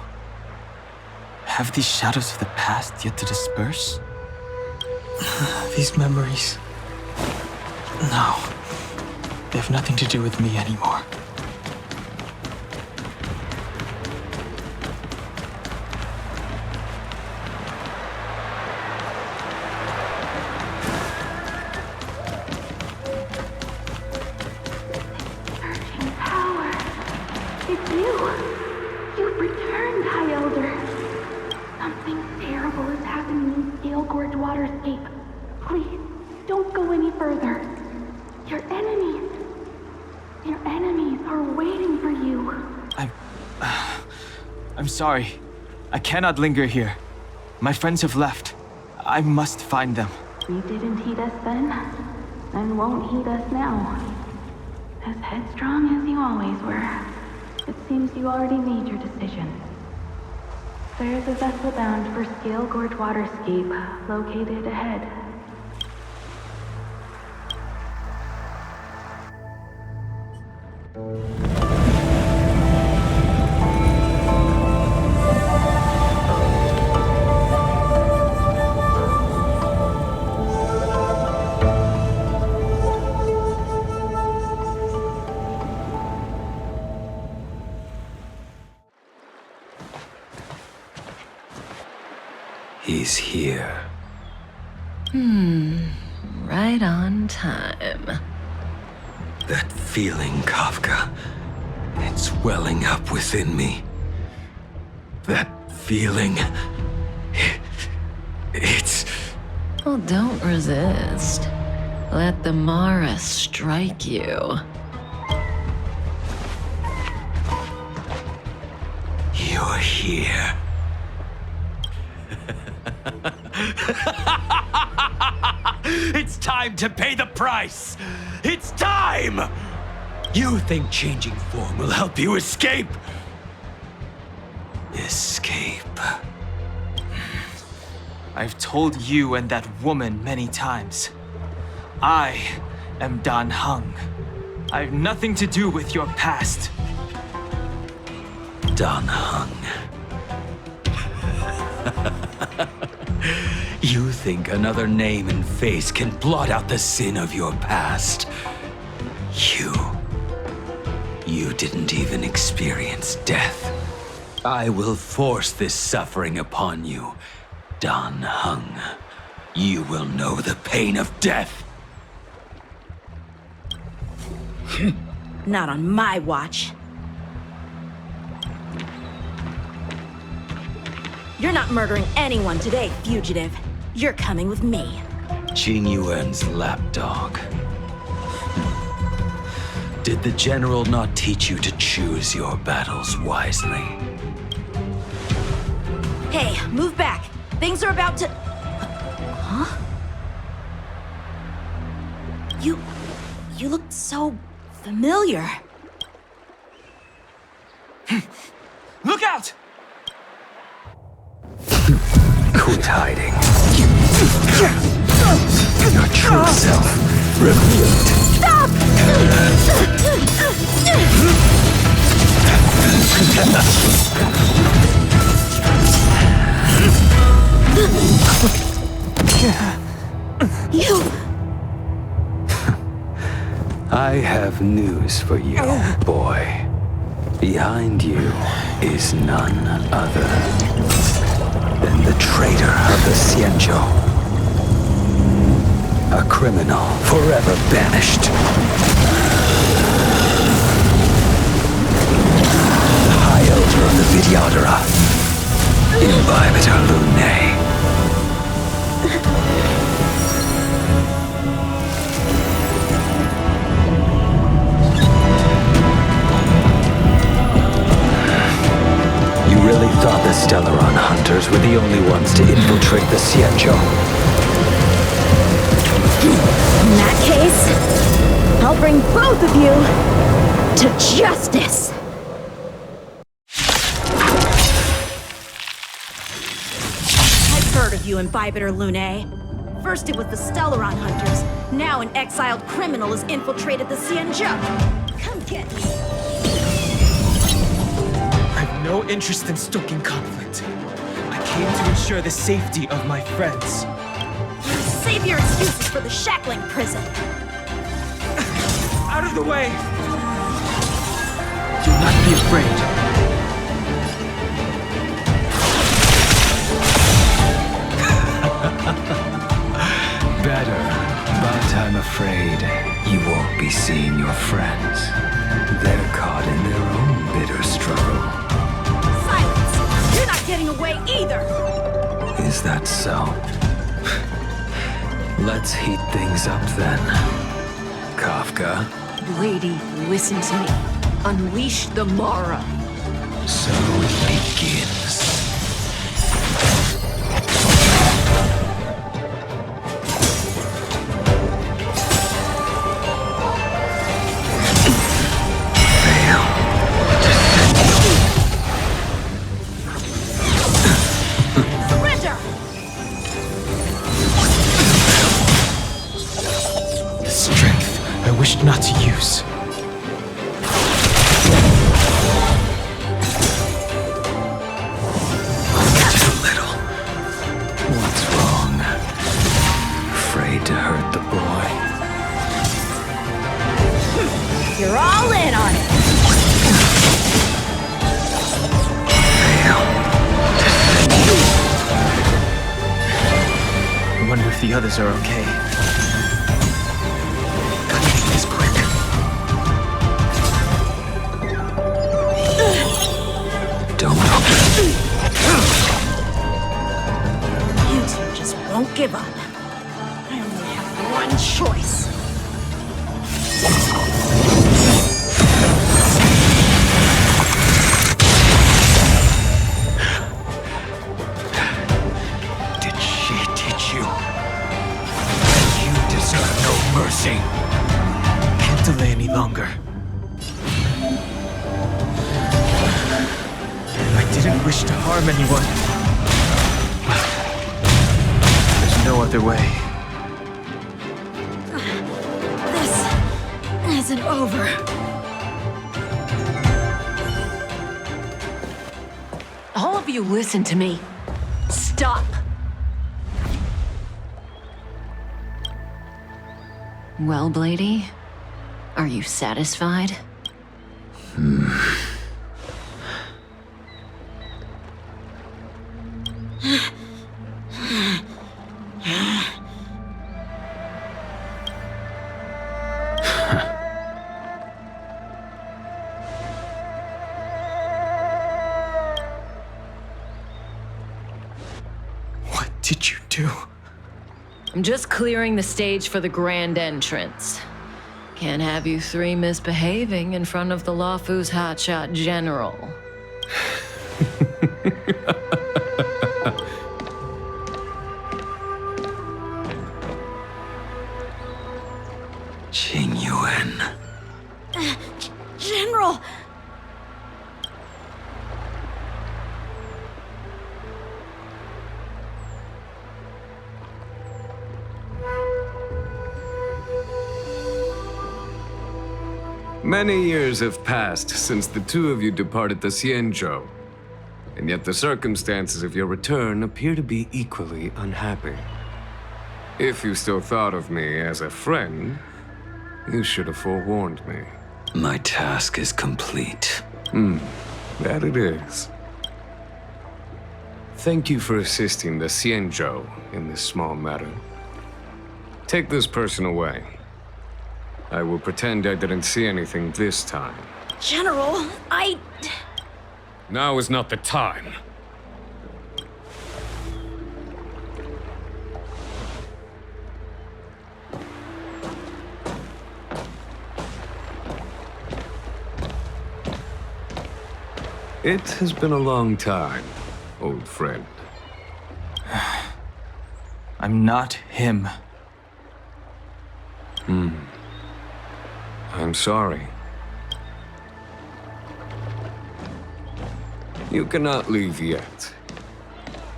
Have these shadows of the past yet to disperse? These memories... No. They have nothing to do with me anymore. You've returned, High Elder. Something terrible is happening in Scale Gorge Waterscape. Please, don't go any further. Your enemies are waiting for you. I'm sorry. I cannot linger here. My friends have left. I must find them. You didn't heed us then, and won't heed us now. As headstrong as you always were. It seems you already made your decision. There's a vessel bound for Scale Gorge Waterscape, located ahead. He's here. Right on time. That feeling, Kafka. It's welling up within me. That feeling... It's... Well, don't resist. Let the Mara strike you. You're here. It's time to pay the price! It's time! You think changing form will help you escape? Escape. I've told you and that woman many times. I am Dan Heng. I have nothing to do with your past. Dan Heng. You think another name and face can blot out the sin of your past? You didn't even experience death. I will force this suffering upon you, Dan Heng. You will know the pain of death. Not on my watch. You're not murdering anyone today, fugitive. You're coming with me. Tingyun's lapdog. Did the general not teach you to choose your battles wisely? Hey, move back. Things are about to... Huh? You look so familiar. Look out! Quit hiding. Your true self revealed. Stop! You... I have news for you, boy. Behind you is none other than the traitor of the Xianzhou. A criminal forever banished. High Elder of the Vitiodora. Imbibitor Lunae. You really thought the Stellaron hunters were the only ones to infiltrate the Xianzhou? In that case, I'll bring both of you to justice! I've heard of you, Imbibitor Lunae. First it was the Stellaron hunters, now an exiled criminal has infiltrated the Xianzhou. Come get me. I have no interest in stoking conflict. I came to ensure the safety of my friends. Save your excuses for the shackling prison. Out of the way! Do not be afraid. Better, but I'm afraid you won't be seeing your friends. They're caught in their own bitter struggle. Silence! You're not getting away either! Is that so? Let's heat things up then. Kafka. Lady, listen to me. Unleash the Mara. So it begins. Surrender! The strength I wished not to use. Too little. What's wrong? Afraid to hurt the boy? You're all in on it! I wonder if the others are okay. Gotta make this quick. Don't. You two just won't give up. I only have one choice. Did she teach you? You deserve no mercy. Can't delay any longer. I didn't wish to harm anyone. There's no other way. This isn't over. All of you listen to me. Stop. Well, Blady, are you satisfied? What did you do? I'm just clearing the stage for the grand entrance. Can't have you three misbehaving in front of the Luofu's hotshot general. Tingyun. General! Many years have passed since the two of you departed the Xianzhou, and yet the circumstances of your return appear to be equally unhappy. If you still thought of me as a friend, you should have forewarned me. My task is complete. That it is. Thank you for assisting the Xianzhou in this small matter. Take this person away. I will pretend I didn't see anything this time. General, Now is not the time. It has been a long time, old friend. I'm not him. I'm sorry. You cannot leave yet.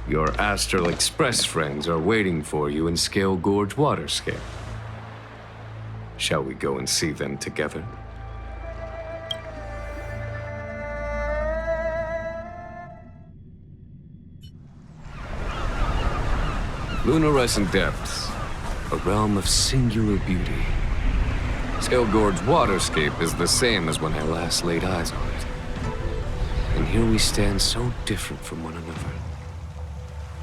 Your Astral Express friends are waiting for you in Scale Gorge Waterscape. Shall we go and see them together? Lunarescent Depths, a realm of singular beauty. Scale Gorge Waterscape is the same as when I last laid eyes on it. And here we stand so different from one another.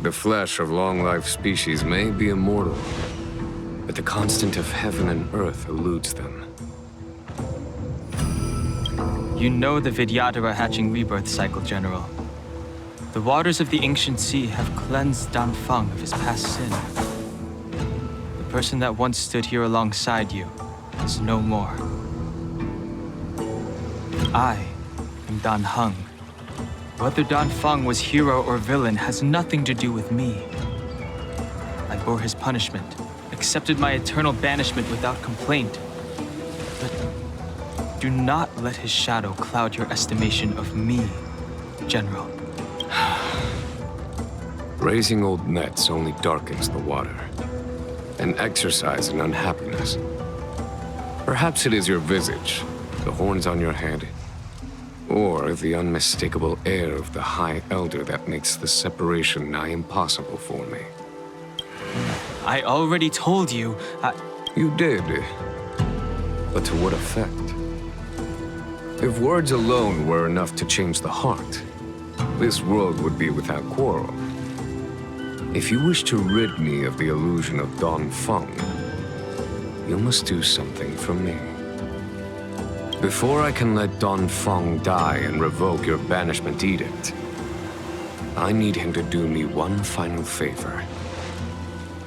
The flesh of long-life species may be immortal, but the constant of heaven and earth eludes them. You know the Vidyadhara hatching rebirth cycle, General. The waters of the ancient sea have cleansed Danfeng of his past sin. The person that once stood here alongside you is no more. I am Dan Heng. Whether Danfeng was hero or villain has nothing to do with me. I bore his punishment, accepted my eternal banishment without complaint. But do not let his shadow cloud your estimation of me, General. Raising old nets only darkens the water, an exercise in unhappiness. Perhaps it is your visage, the horns on your head, or the unmistakable air of the High Elder that makes the separation nigh impossible for me. I already told you, You did, but to what effect? If words alone were enough to change the heart, this world would be without quarrel. If you wish to rid me of the illusion of Danfeng, you must do something for me. Before I can let Danfeng die and revoke your banishment edict, I need him to do me one final favor.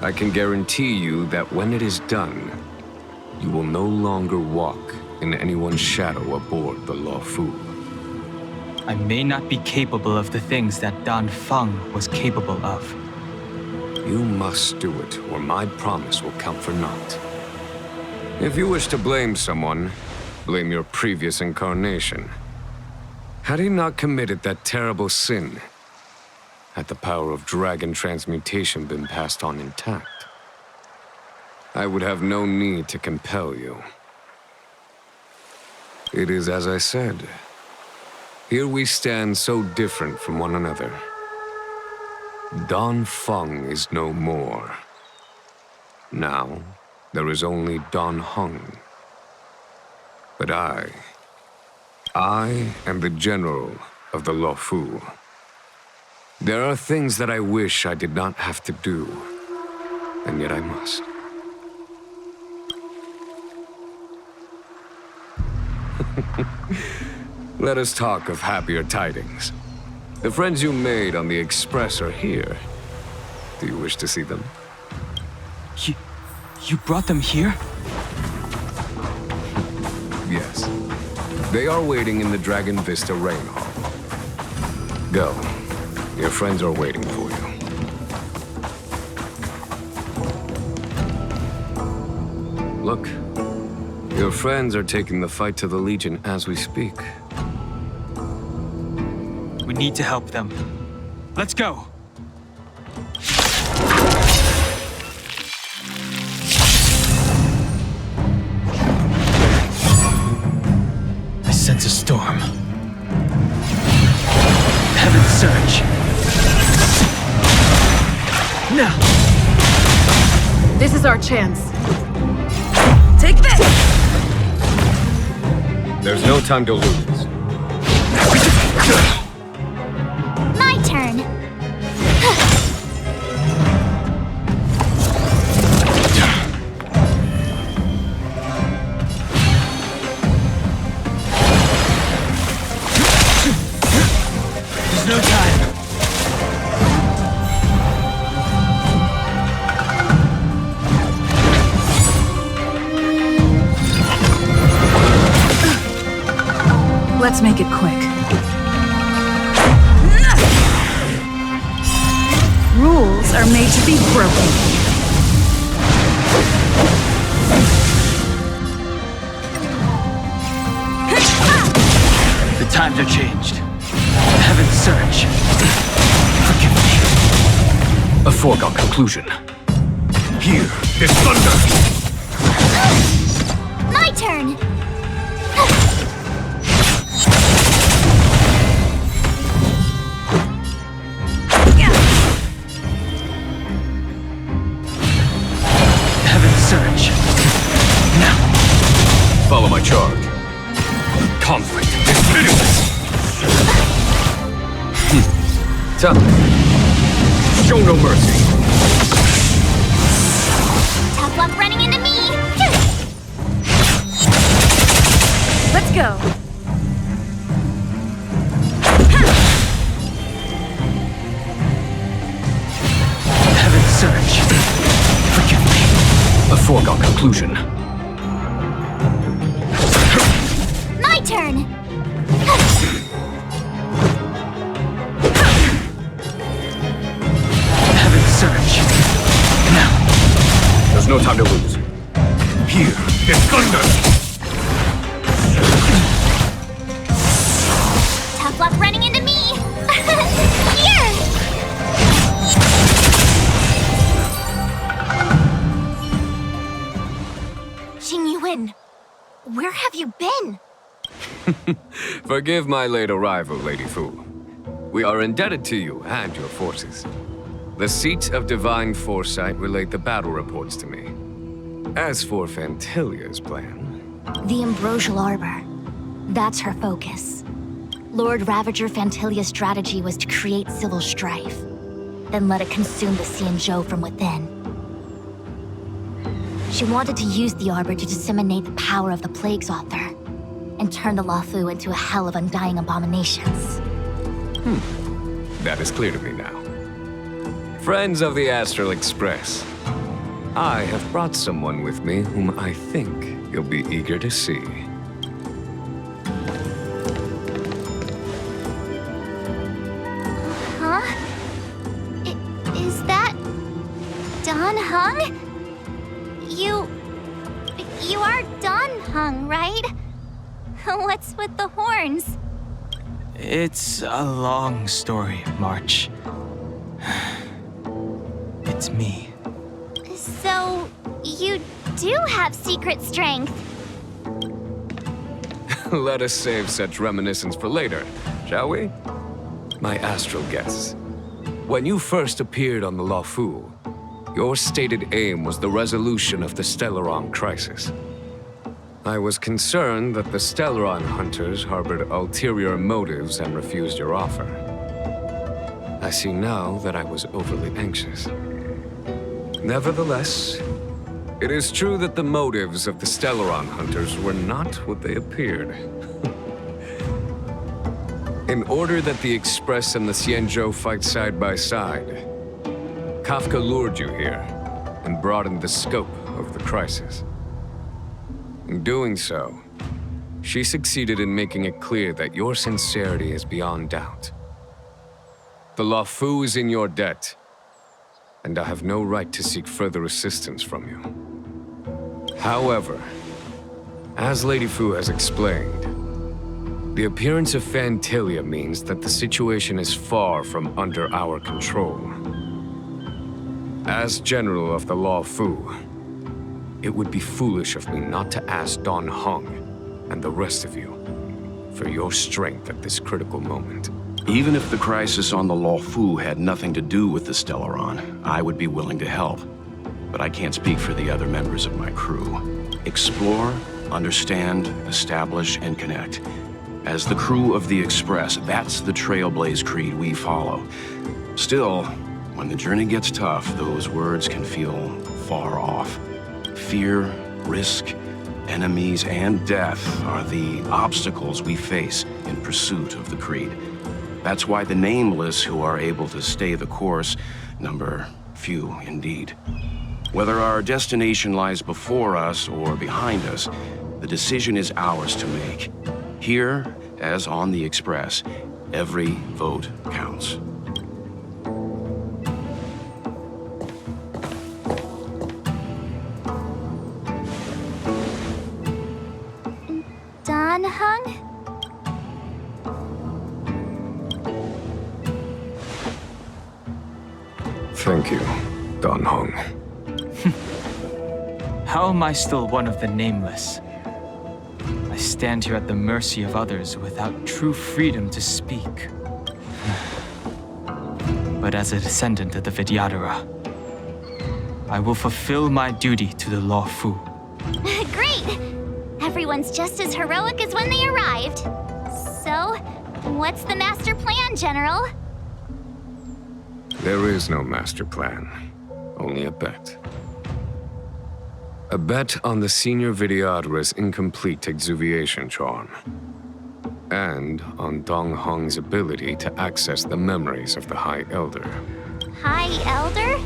I can guarantee you that when it is done, you will no longer walk in anyone's shadow aboard the Luofu. I may not be capable of the things that Danfeng was capable of. You must do it, or my promise will count for naught. If you wish to blame someone, blame your previous incarnation. Had he not committed that terrible sin, had the power of dragon transmutation been passed on intact, I would have no need to compel you. It is as I said. Here we stand so different from one another. Danfeng is no more. Now, there is only Don Heng. But I am the general of the Luofu. There are things that I wish I did not have to do, and yet I must. Let us talk of happier tidings. The friends you made on the Express are here. Do you wish to see them? You brought them here? Yes. They are waiting in the Dragon Vista Rain Hall. Go. Your friends are waiting for you. Look. Your friends are taking the fight to the Legion as we speak. We need to help them. Let's go! I sense a storm. Heaven surge. Now! This is our chance. Take this! There's no time to lose. My turn. There's no time. Let's make it quick. Rules are made to be broken. The times are changed. Heaven surge. Forgive me. A foregone conclusion. Here is thunder! My turn. Heaven surge. Now. Follow my charge. Conflict is pitiless! Tough. Show no mercy. Tough luck running into me. Let's go. Heaven surge. Forgive me. A foregone conclusion. My turn. Heaven surge. Now. There's no time to lose. Here is thunder! Tough luck running into me. Here. Tingyun, where have you been? Forgive my late arrival, Lady Fu. We are indebted to you and your forces. The Seats of Divine Foresight relate the battle reports to me. As for Phantylia's plan... The Ambrosial Arbor. That's her focus. Lord Ravager Phantylia's strategy was to create civil strife, then let it consume the Xianzhou from within. She wanted to use the Arbor to disseminate the power of the Plague's author, and turn the Luofu into a hell of undying abominations. That is clear to me now. Friends of the Astral Express, I have brought someone with me whom I think you'll be eager to see. Huh? Is that Don Heng? You are Don Heng, right? What's with the horns? It's a long story, March. It's me. So, you do have secret strength. Let us save such reminiscence for later, shall we? My astral guests. When you first appeared on the Luofu, Your stated aim was the resolution of the Stellaron crisis. I was concerned that the Stellaron hunters harbored ulterior motives and refused your offer. I see now that I was overly anxious. Nevertheless, it is true that the motives of the Stellaron hunters were not what they appeared. In order that the Express and the Xianzhou fight side by side, Kafka lured you here and broadened the scope of the crisis. In doing so, she succeeded in making it clear that your sincerity is beyond doubt. The Luofu is in your debt, and I have no right to seek further assistance from you. However, as Lady Fu has explained, the appearance of Phantylia means that the situation is far from under our control. As General of the Luofu, it would be foolish of me not to ask Don Heng and the rest of you for your strength at this critical moment. Even if the crisis on the Luofu had nothing to do with the Stellaron, I would be willing to help. But I can't speak for the other members of my crew. Explore, understand, establish, and connect. As the crew of the Express, that's the Trailblaze creed we follow. Still, when the journey gets tough, those words can feel far off. Fear, risk, enemies, and death are the obstacles we face in pursuit of the creed. That's why the nameless who are able to stay the course number few indeed. Whether our destination lies before us or behind us, the decision is ours to make. Here, as on the Express, every vote counts. Don Heng? Thank you, Don Heng. How am I still one of the nameless? I stand here at the mercy of others without true freedom to speak. But as a descendant of the Vidyadhara, I will fulfill my duty to the Luofu. Great! Everyone's just as heroic as when they arrived. So, what's the master plan, General? There is no master plan, only a bet. A bet on the Senior Vidyadhara's incomplete exuviation charm, and on Dong Hong's ability to access the memories of the High Elder. High Elder?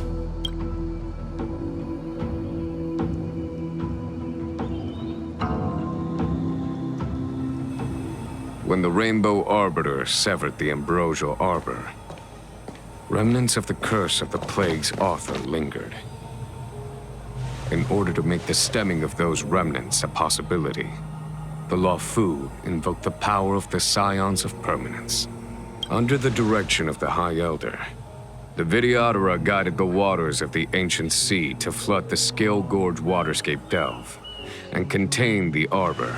When the Rainbow Arbiter severed the Ambrosial Arbor, remnants of the curse of the Plague's author lingered. In order to make the stemming of those remnants a possibility, the Luofu invoked the power of the Scions of Permanence. Under the direction of the High Elder, the Vidyadhara guided the waters of the ancient sea to flood the Scale Gorge waterscape delve and contain the Arbor.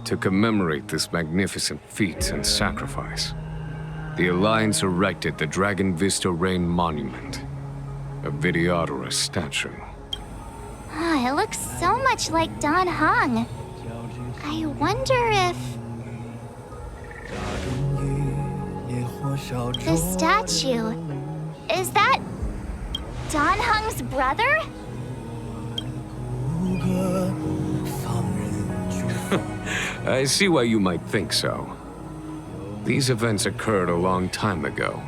To commemorate this magnificent feat and sacrifice, the Alliance erected the Dragon Vista Rain Monument, a Vidyadhara statue. It looks so much like Don Heng. I wonder if... The statue... Is that... Don Heng's brother? I see why you might think so. These events occurred a long time ago.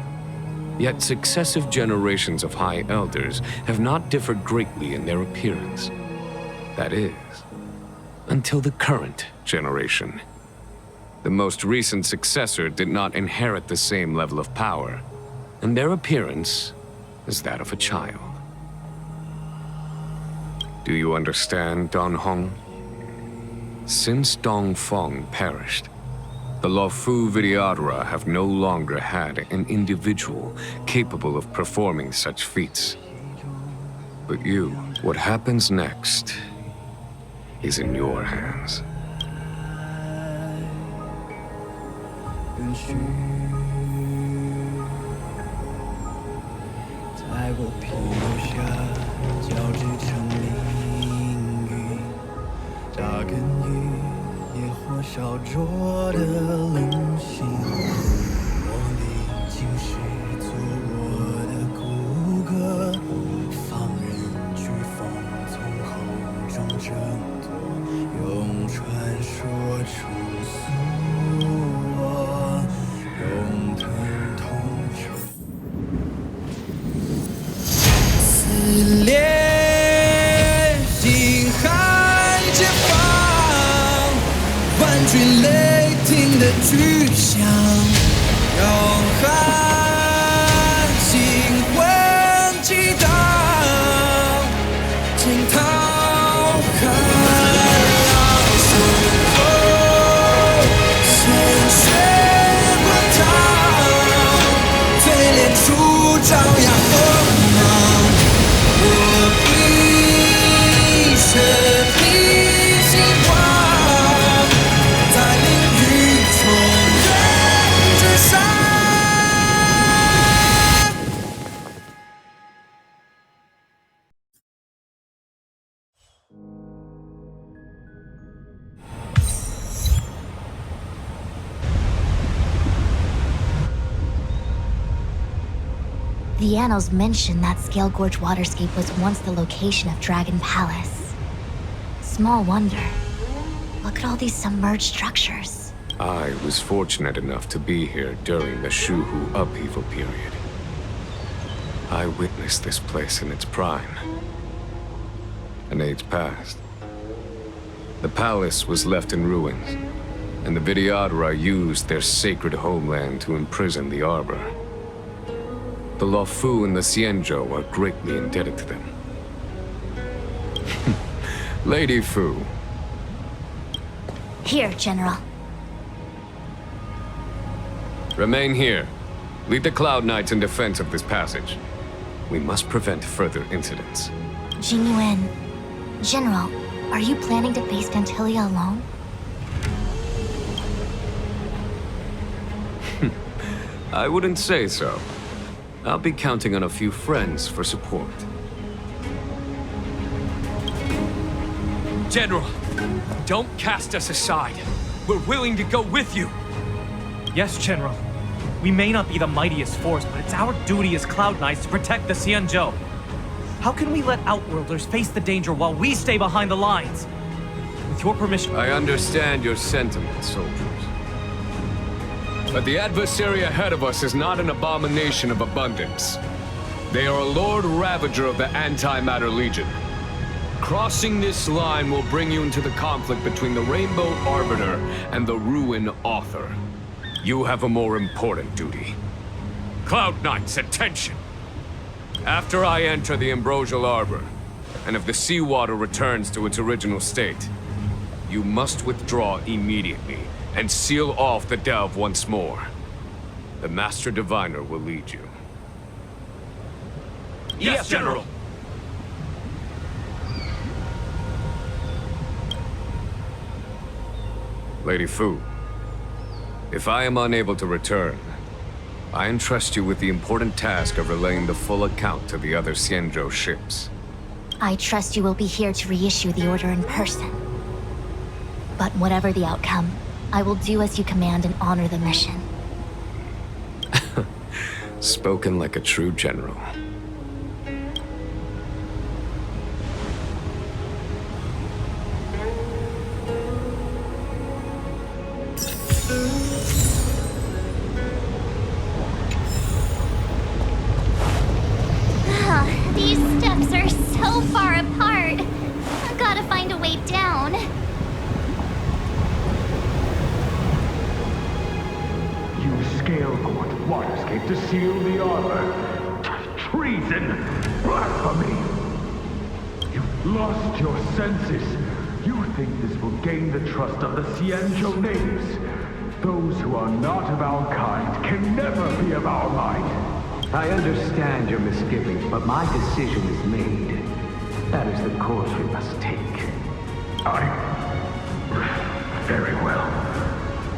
Yet successive generations of High Elders have not differed greatly in their appearance. That is, until the current generation. The most recent successor did not inherit the same level of power, and their appearance is that of a child. Do you understand, Don Heng? Since Dong Feng perished, the Luofu Vidyadhara have no longer had an individual capable of performing such feats. But you, what happens next is in your hands. 爱过披留下，交织成命运，扎根于野火烧灼的棱形。我历经世做我的骨骼，放任飓风从口中挣脱，用传说重塑我，用疼痛重。撕裂心海解放，万军雷霆的巨响，摇撼心魂激荡，惊涛骇浪，胸口鲜血滚烫，淬炼出张扬锋芒。我一生披星光，在领域重人之上。The annals mention that Scale Gorge waterscape was once the location of Dragon Palace. Small wonder. Look at all these submerged structures. I was fortunate enough to be here during the Shuhu upheaval period. I witnessed this place in its prime. An age passed. The palace was left in ruins, and the Vidyadhara used their sacred homeland to imprison the Arbor. The Luofu and the Xianzhou are greatly indebted to them. Lady Fu. Here, General. Remain here. Lead the Cloud Knights in defense of this passage. We must prevent further incidents. Tingyun. General, are you planning to face Phantylia alone? I wouldn't say so. I'll be counting on a few friends for support. General, don't cast us aside. We're willing to go with you. Yes, General. We may not be the mightiest force, but it's our duty as Cloud Knights to protect the Xianzhou. How can we let Outworlders face the danger while we stay behind the lines? With your permission... I understand your sentiments, soldiers. But the adversary ahead of us is not an abomination of abundance. They are a Lord Ravager of the Antimatter Legion. Crossing this line will bring you into the conflict between the Rainbow Arbiter and the Ruin Author. You have a more important duty. Cloud Knights, attention! After I enter the Ambrosial Arbor, and if the seawater returns to its original state, you must withdraw immediately and seal off the delve once more. The Master Diviner will lead you. Yes, General! Lady Fu, if I am unable to return, I entrust you with the important task of relaying the full account to the other Xianzhou ships. I trust you will be here to reissue the order in person. But whatever the outcome, I will do as you command and honor the mission. Spoken like a true general. These steps are so far apart. I've gotta find a way down. Scale Gorge waterscape to seal the arbor. Treason! Blasphemy! You've lost your senses. You think this will gain the trust of the Xianzhou natives. Those who are not of our kind can never be of our mind. I understand your misgivings, but my decision is made. That is the course we must take. Very well.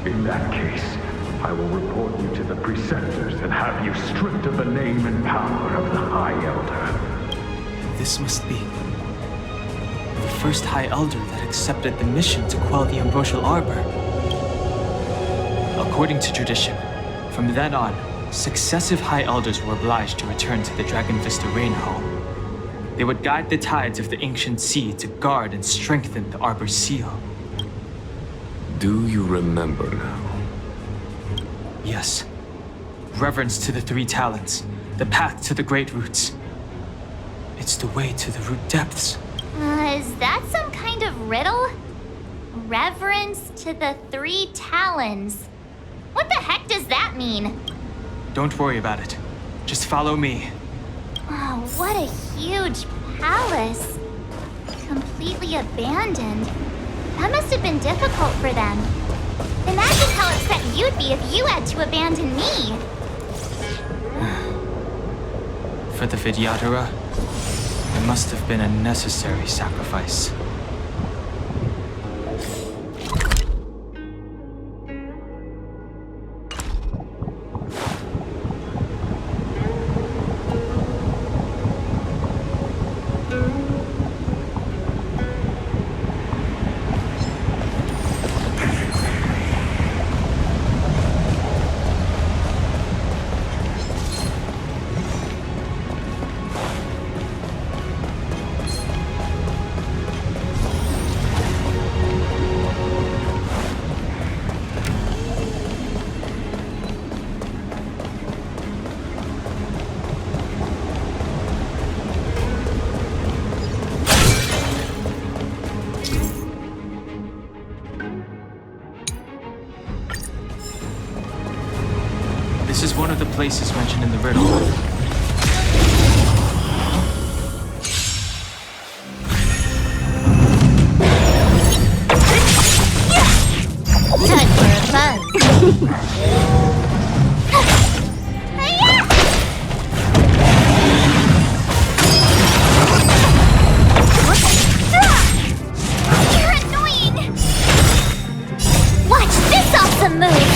In that case, I will report you to the preceptors and have you stripped of the name and power of the High Elder. This must be the first High Elder that accepted the mission to quell the Ambrosial Arbor. According to tradition, from then on, successive High Elders were obliged to return to the Dragon Vista Rain Hall. They would guide the tides of the ancient sea to guard and strengthen the Arbor's seal. Do you remember now? Yes. Reverence to the three talents, the path to the great roots. It's the way to the root depths. Is that some kind of riddle? Reverence to the three talons. What the heck does that mean? Don't worry about it. Just follow me. Oh, what a huge palace. Completely abandoned. That must have been difficult for them. Imagine how upset you'd be if you had to abandon me. For the Vidyadhara, it must have been a necessary sacrifice. This is one of the places mentioned in the riddle. Time for a fun. You're annoying! Watch this awesome move!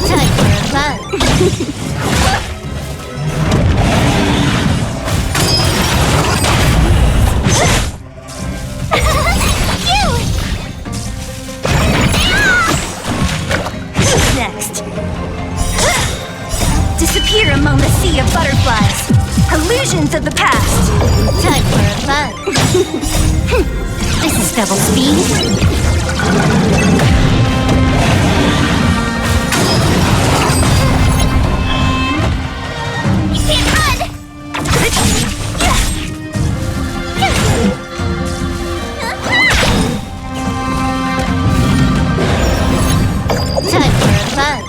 Time for a fun. Who's next? Disappear among the sea of butterflies. Illusions of the past. Time for a fun. This is double speed. Time for a fun.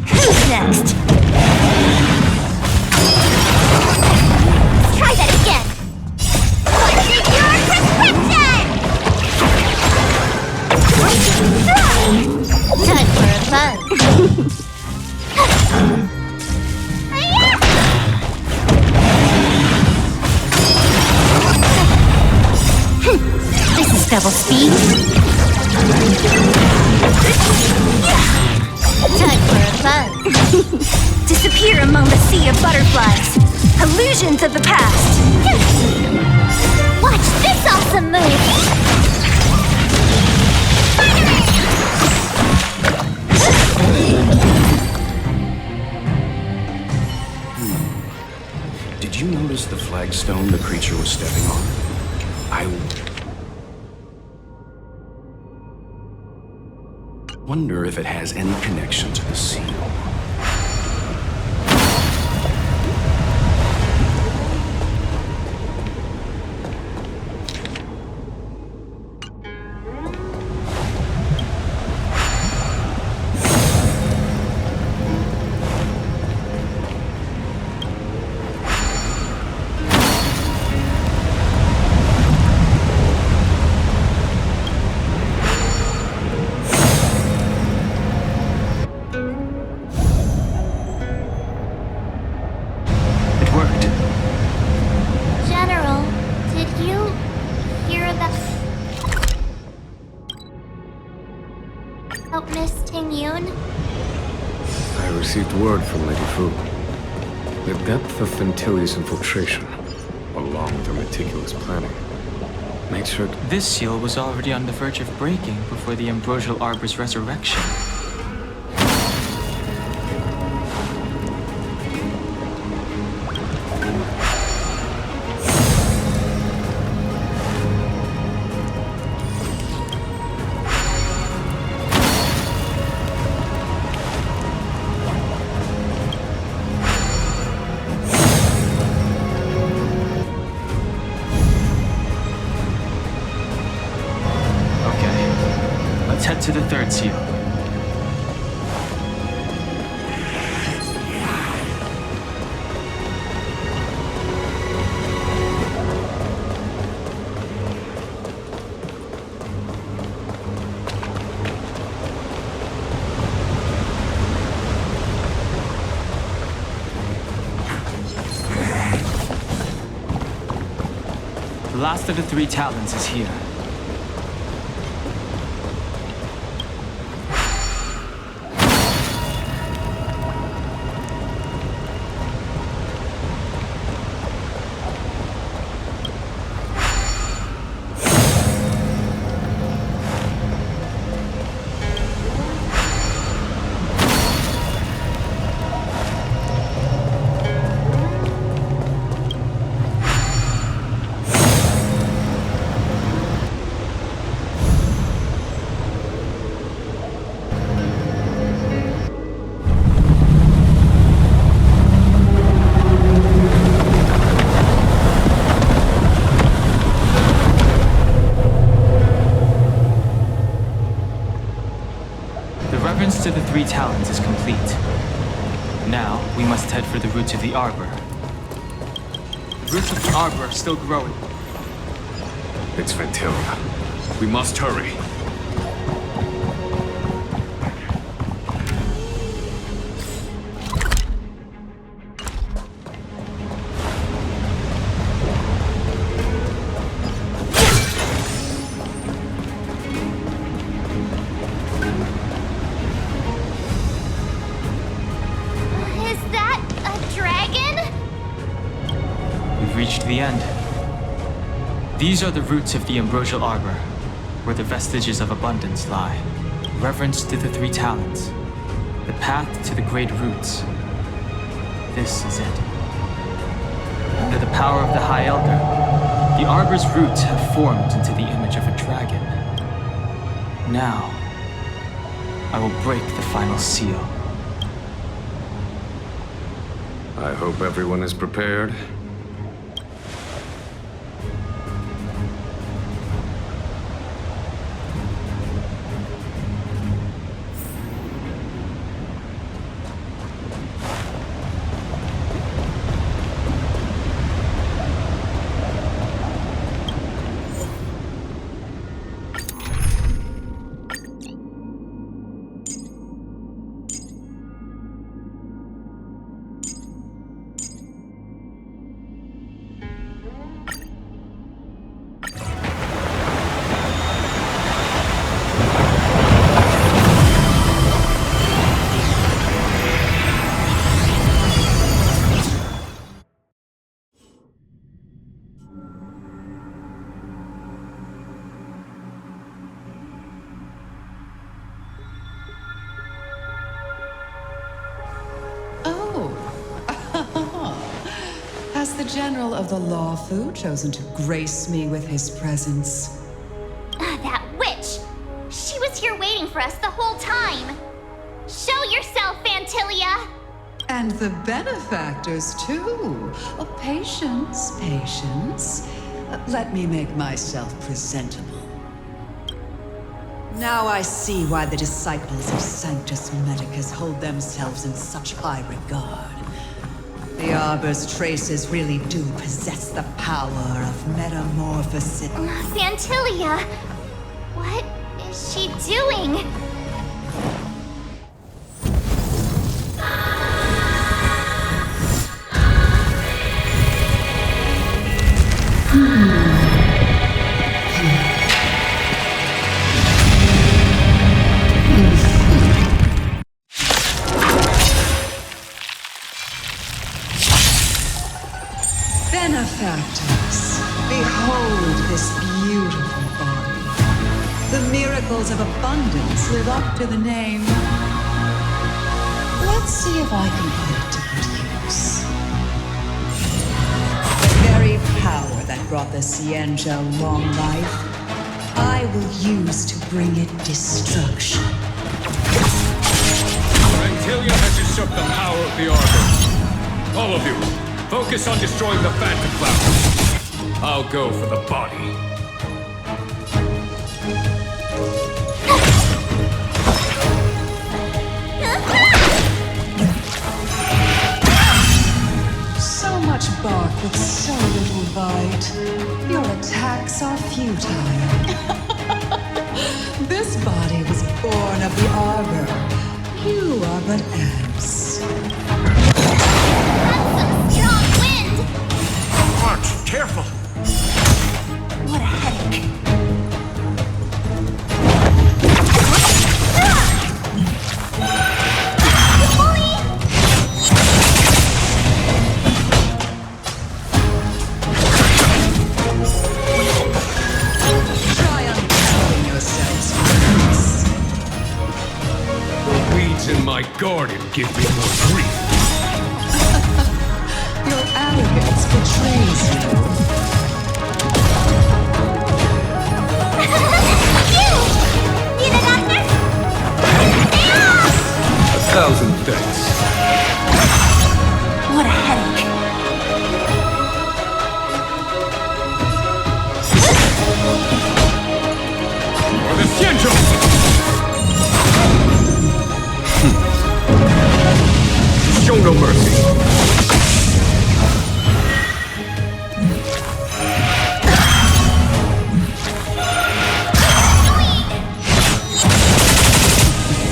Who's next? Try that again. What's in your prescription? Time for a fun. This is double speed. Time for a fun. Disappear among the sea of butterflies. Illusions of the past. Watch this awesome move. Did you notice the flagstone the creature was stepping on? I wonder if it has any connection to the seal. Miss Tingyun? I received word from Lady Fu. The depth of Phantylia's infiltration, along with her meticulous planning, makes her... This seal was already on the verge of breaking before the Ambrosial Arbor's resurrection. Head to the third seal. The last of the 3 talons is here. To the 3 talons is complete. Now, we must head for the roots of the arbor. The roots of the arbor are still growing. It's Phantylia. We must hurry. The end. These are the roots of the Ambrosial Arbor, where the vestiges of abundance lie. Reverence to the 3 talons, the path to the great roots. This is it. Under the power of the High Elder, the Arbor's roots have formed into the image of a dragon. Now, I will break the final seal. I hope everyone is prepared. The General of the Luofu chosen to grace me with his presence. That witch! She was here waiting for us the whole time! Show yourself, Phantylia! And the benefactors, too. Oh, patience, patience. Let me make myself presentable. Now I see why the disciples of Sanctus Medicus hold themselves in such high regard. The Arbor's traces really do possess the power of metamorphosis. Phantylia! What is she doing? Behold this beautiful body. The miracles of abundance live up to the name. Let's see if I can put it to good use. The very power that brought the Xianzhou long life, I will use to bring it destruction. Phantylia has usurped the power of the Arbor. All of you, focus on destroying the Phantom Cloud. I'll go for the body. So much bark with so little bite. Your attacks are futile. This body was born of the Arbor. You are but ants. Strong wind! Watch, careful! What a headache. Try uncovering yourselves first. The weeds in my garden give me more grief. Your arrogance betrays you. Need a doctor? 1,000 thanks. What a headache. For the Xianzhou! Show no mercy.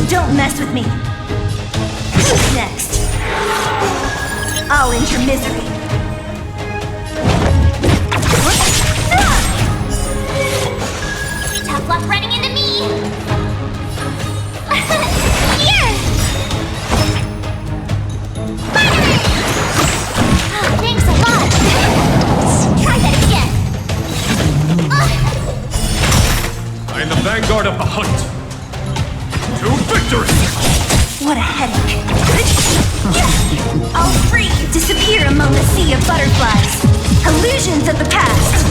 Don't mess with me. Who's next? I'll end your misery. Tough luck running into me. Here! Oh, thanks a lot. Try that again. I am the vanguard of the hunt. To victory! What a headache. I'll free you. Disappear among the sea of butterflies. Illusions of the past.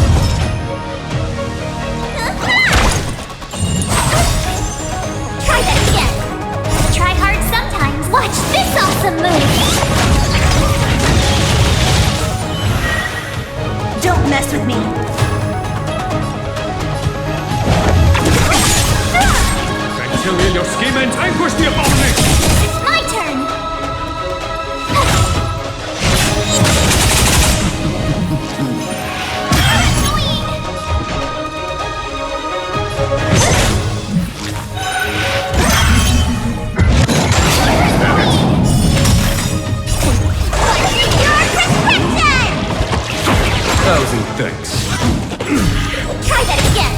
Try that again. Try hard sometimes. Watch this awesome move. Don't mess with me. Phantylia, your scheme and vanquish the abomination! It's my turn. Thousand thanks. Try that again.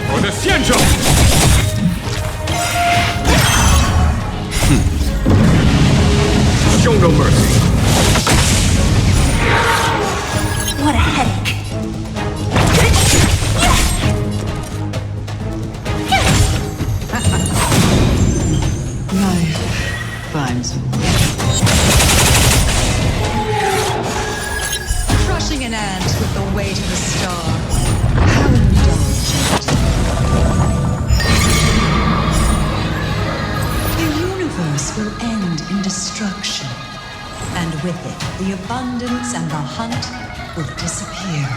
For the Xianzhou! Show no mercy. What a headache. Life finds a way. Crushing an ant with the weight of a star. How indulgent. The universe will end in destruction. And with it, the abundance and the hunt will disappear.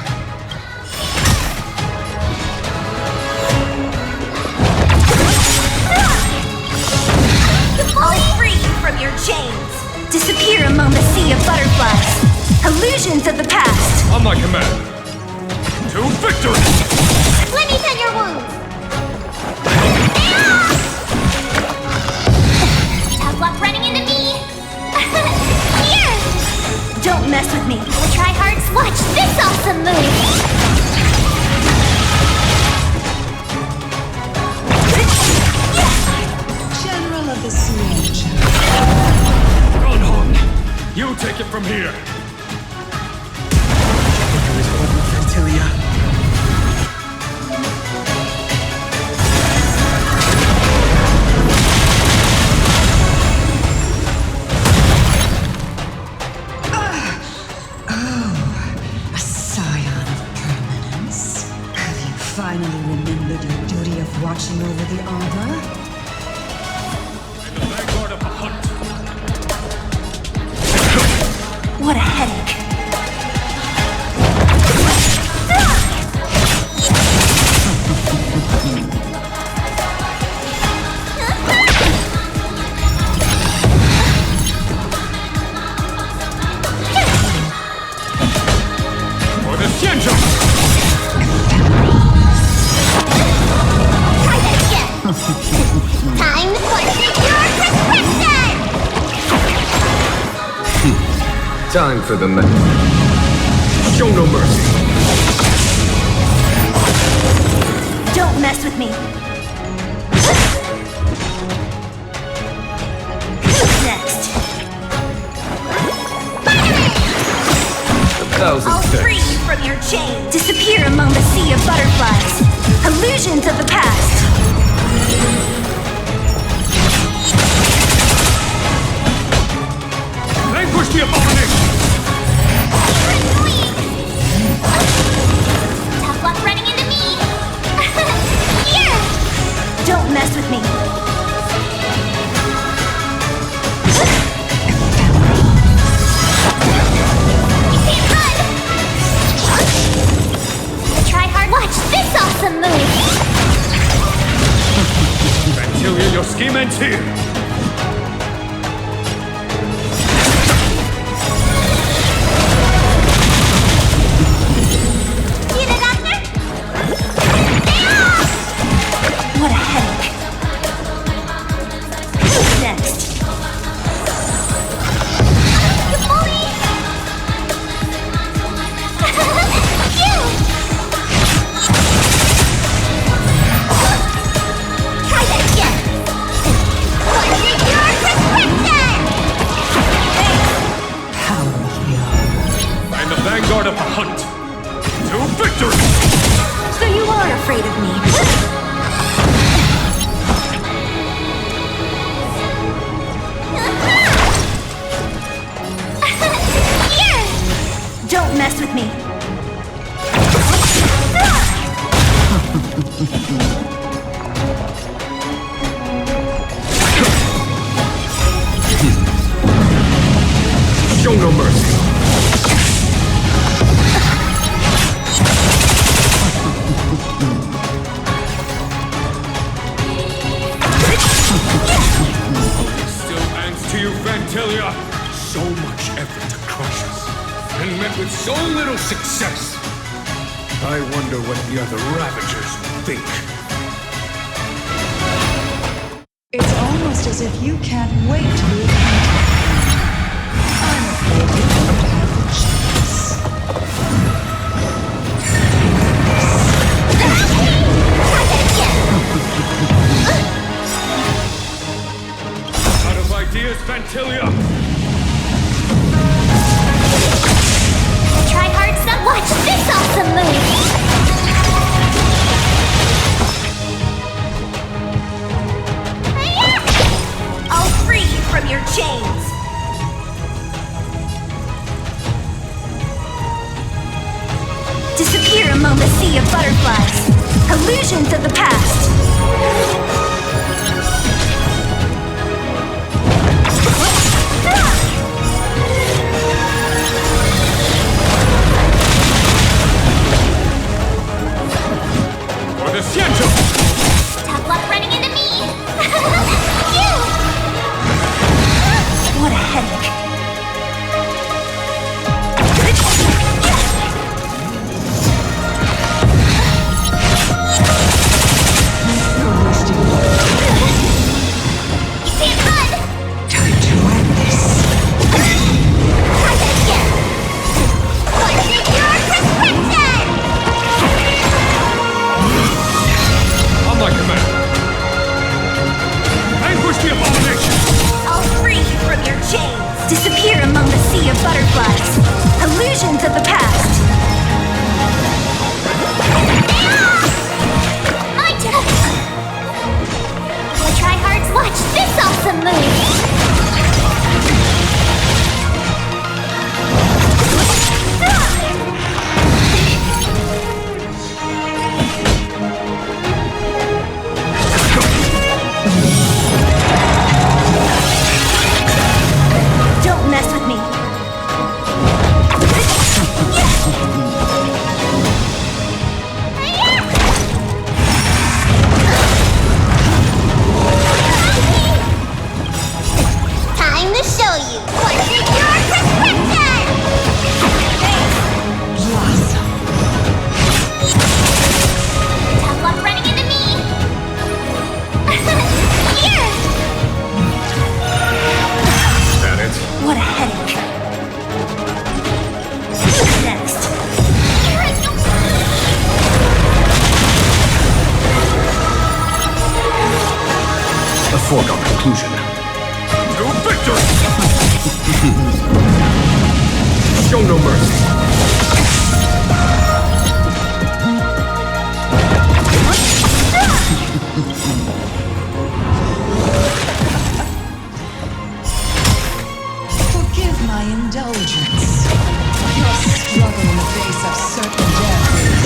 I'll free you from your chains. Disappear among the sea of butterflies. Illusions of the past. On my command. To victory! Let me tend your wounds. Tough luck running into me. Here! Don't mess with me. We'll try hard. Watch this awesome move. General of the Xianzhou. You take it from here. There is one with Phantylia. A scion of permanence. Have you finally remembered your duty of watching over the arbor? In the vanguard of the hunt. What a headache. For the Xianzhou! Try that again! Time for secure prescription! Time for the men. Show no mercy. Don't mess with me. Who's next? I'll free you from your chain. Disappear among the sea of butterflies. Illusions of the past. Vanquish the abomination! Tough luck running into me! Here! Don't mess with me. You can't run! Try hard. Watch this awesome move! Phantylia, your scheme ends here! See the doctor? What a headache. Who's next? You bully! You! Try that again! What's your prescription? Power of the arbor. In the vanguard of the hunt! To victory! So you are afraid of me. Here! Don't mess with me. Show no mercy. Still hands to you, Phantylia! So much effort to crush us, and met with so little success! I wonder what the other Ravagers will think. It's almost as if you can't wait to be I'm afraid you don't have the chance. Out of ideas, Phantylia! Try hard, son. Watch this awesome move! I'll free you from your chains. Disappear among the sea of butterflies. Illusions of the past. For the Xianzhou! Tough luck running into me! You! What a headache. You're wasting butterflies, illusions of the past. My turn! The tryhards watch this awesome move! Don't mess with me. Time to show you what's in your prescription! Tough luck running into me! Here! That it? What a headache. Who's next? A foregone conclusion. To victory! Show no mercy. Forgive my indulgence. Your struggle in the face of certain death is...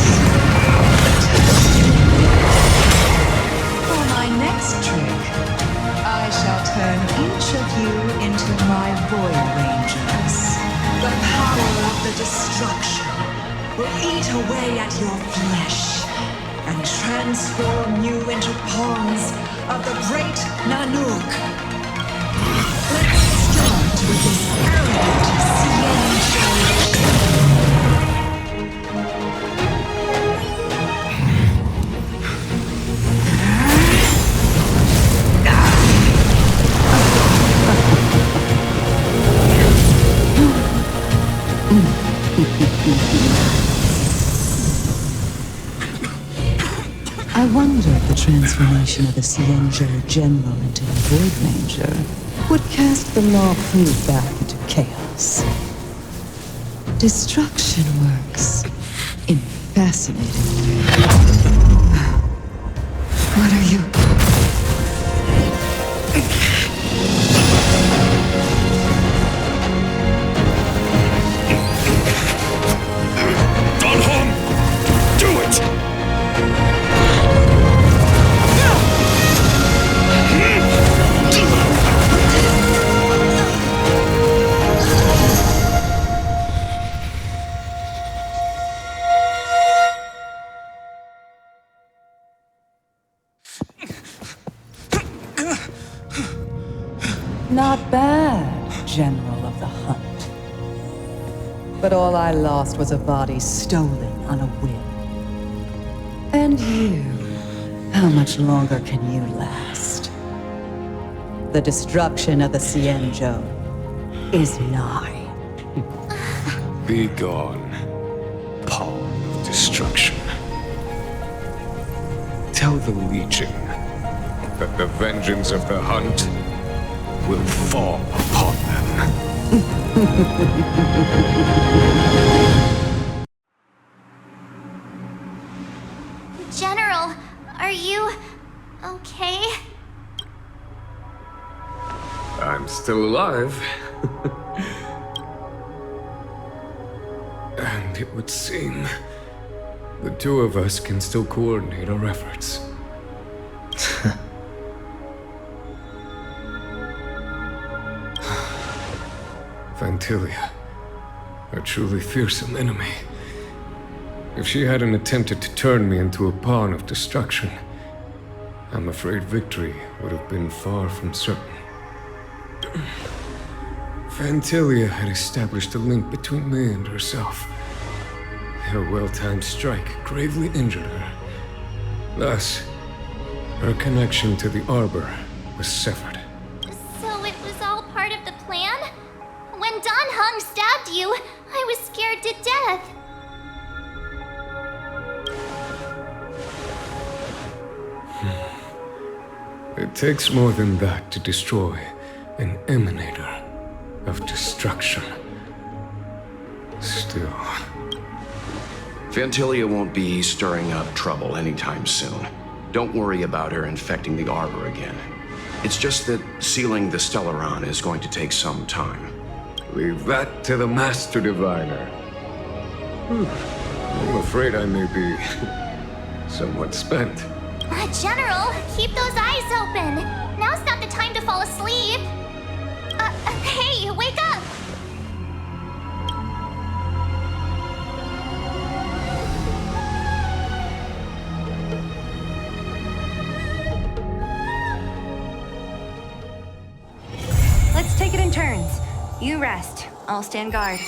For my next trick, I shall turn each of you into my boy rangers. The power of the destruction will eat away at your flesh and transform you into pawns of the great Nanook. Let's start with this arrogant Xianzhou. I wonder if the transformation of the Xianzhou General into a Void Ranger would cast the Luofu back into chaos. Destruction works in fascinating ways. What are you? Not bad, General of the Hunt. But all I lost was a body stolen on a whim. And you, how much longer can you last? The destruction of the Xianzhou is nigh. Be gone, pawn of destruction. Tell the Legion that the vengeance of the Hunt will fall upon them. General, are you okay? I'm still alive. And it would seem the two of us can still coordinate our efforts. Phantylia, a truly fearsome enemy. If she hadn't attempted to turn me into a pawn of destruction, I'm afraid victory would have been far from certain. Phantylia had established a link between me and herself. Her well-timed strike gravely injured her. Thus, her connection to the Arbor was severed. So it was all part of the plan? When Don Heng stabbed you, I was scared to death. It takes more than that to destroy an emanator of destruction. do? Phantylia won't be stirring up trouble anytime soon. Don't worry about her infecting the arbor again. It's just that sealing the Stellaron is going to take some time. Leave that to the Master Diviner. I'm afraid I may be somewhat spent. General, keep those eyes open. Now's not the time to fall asleep. Hey, wake up! Let's take it in turns. You rest. I'll stand guard.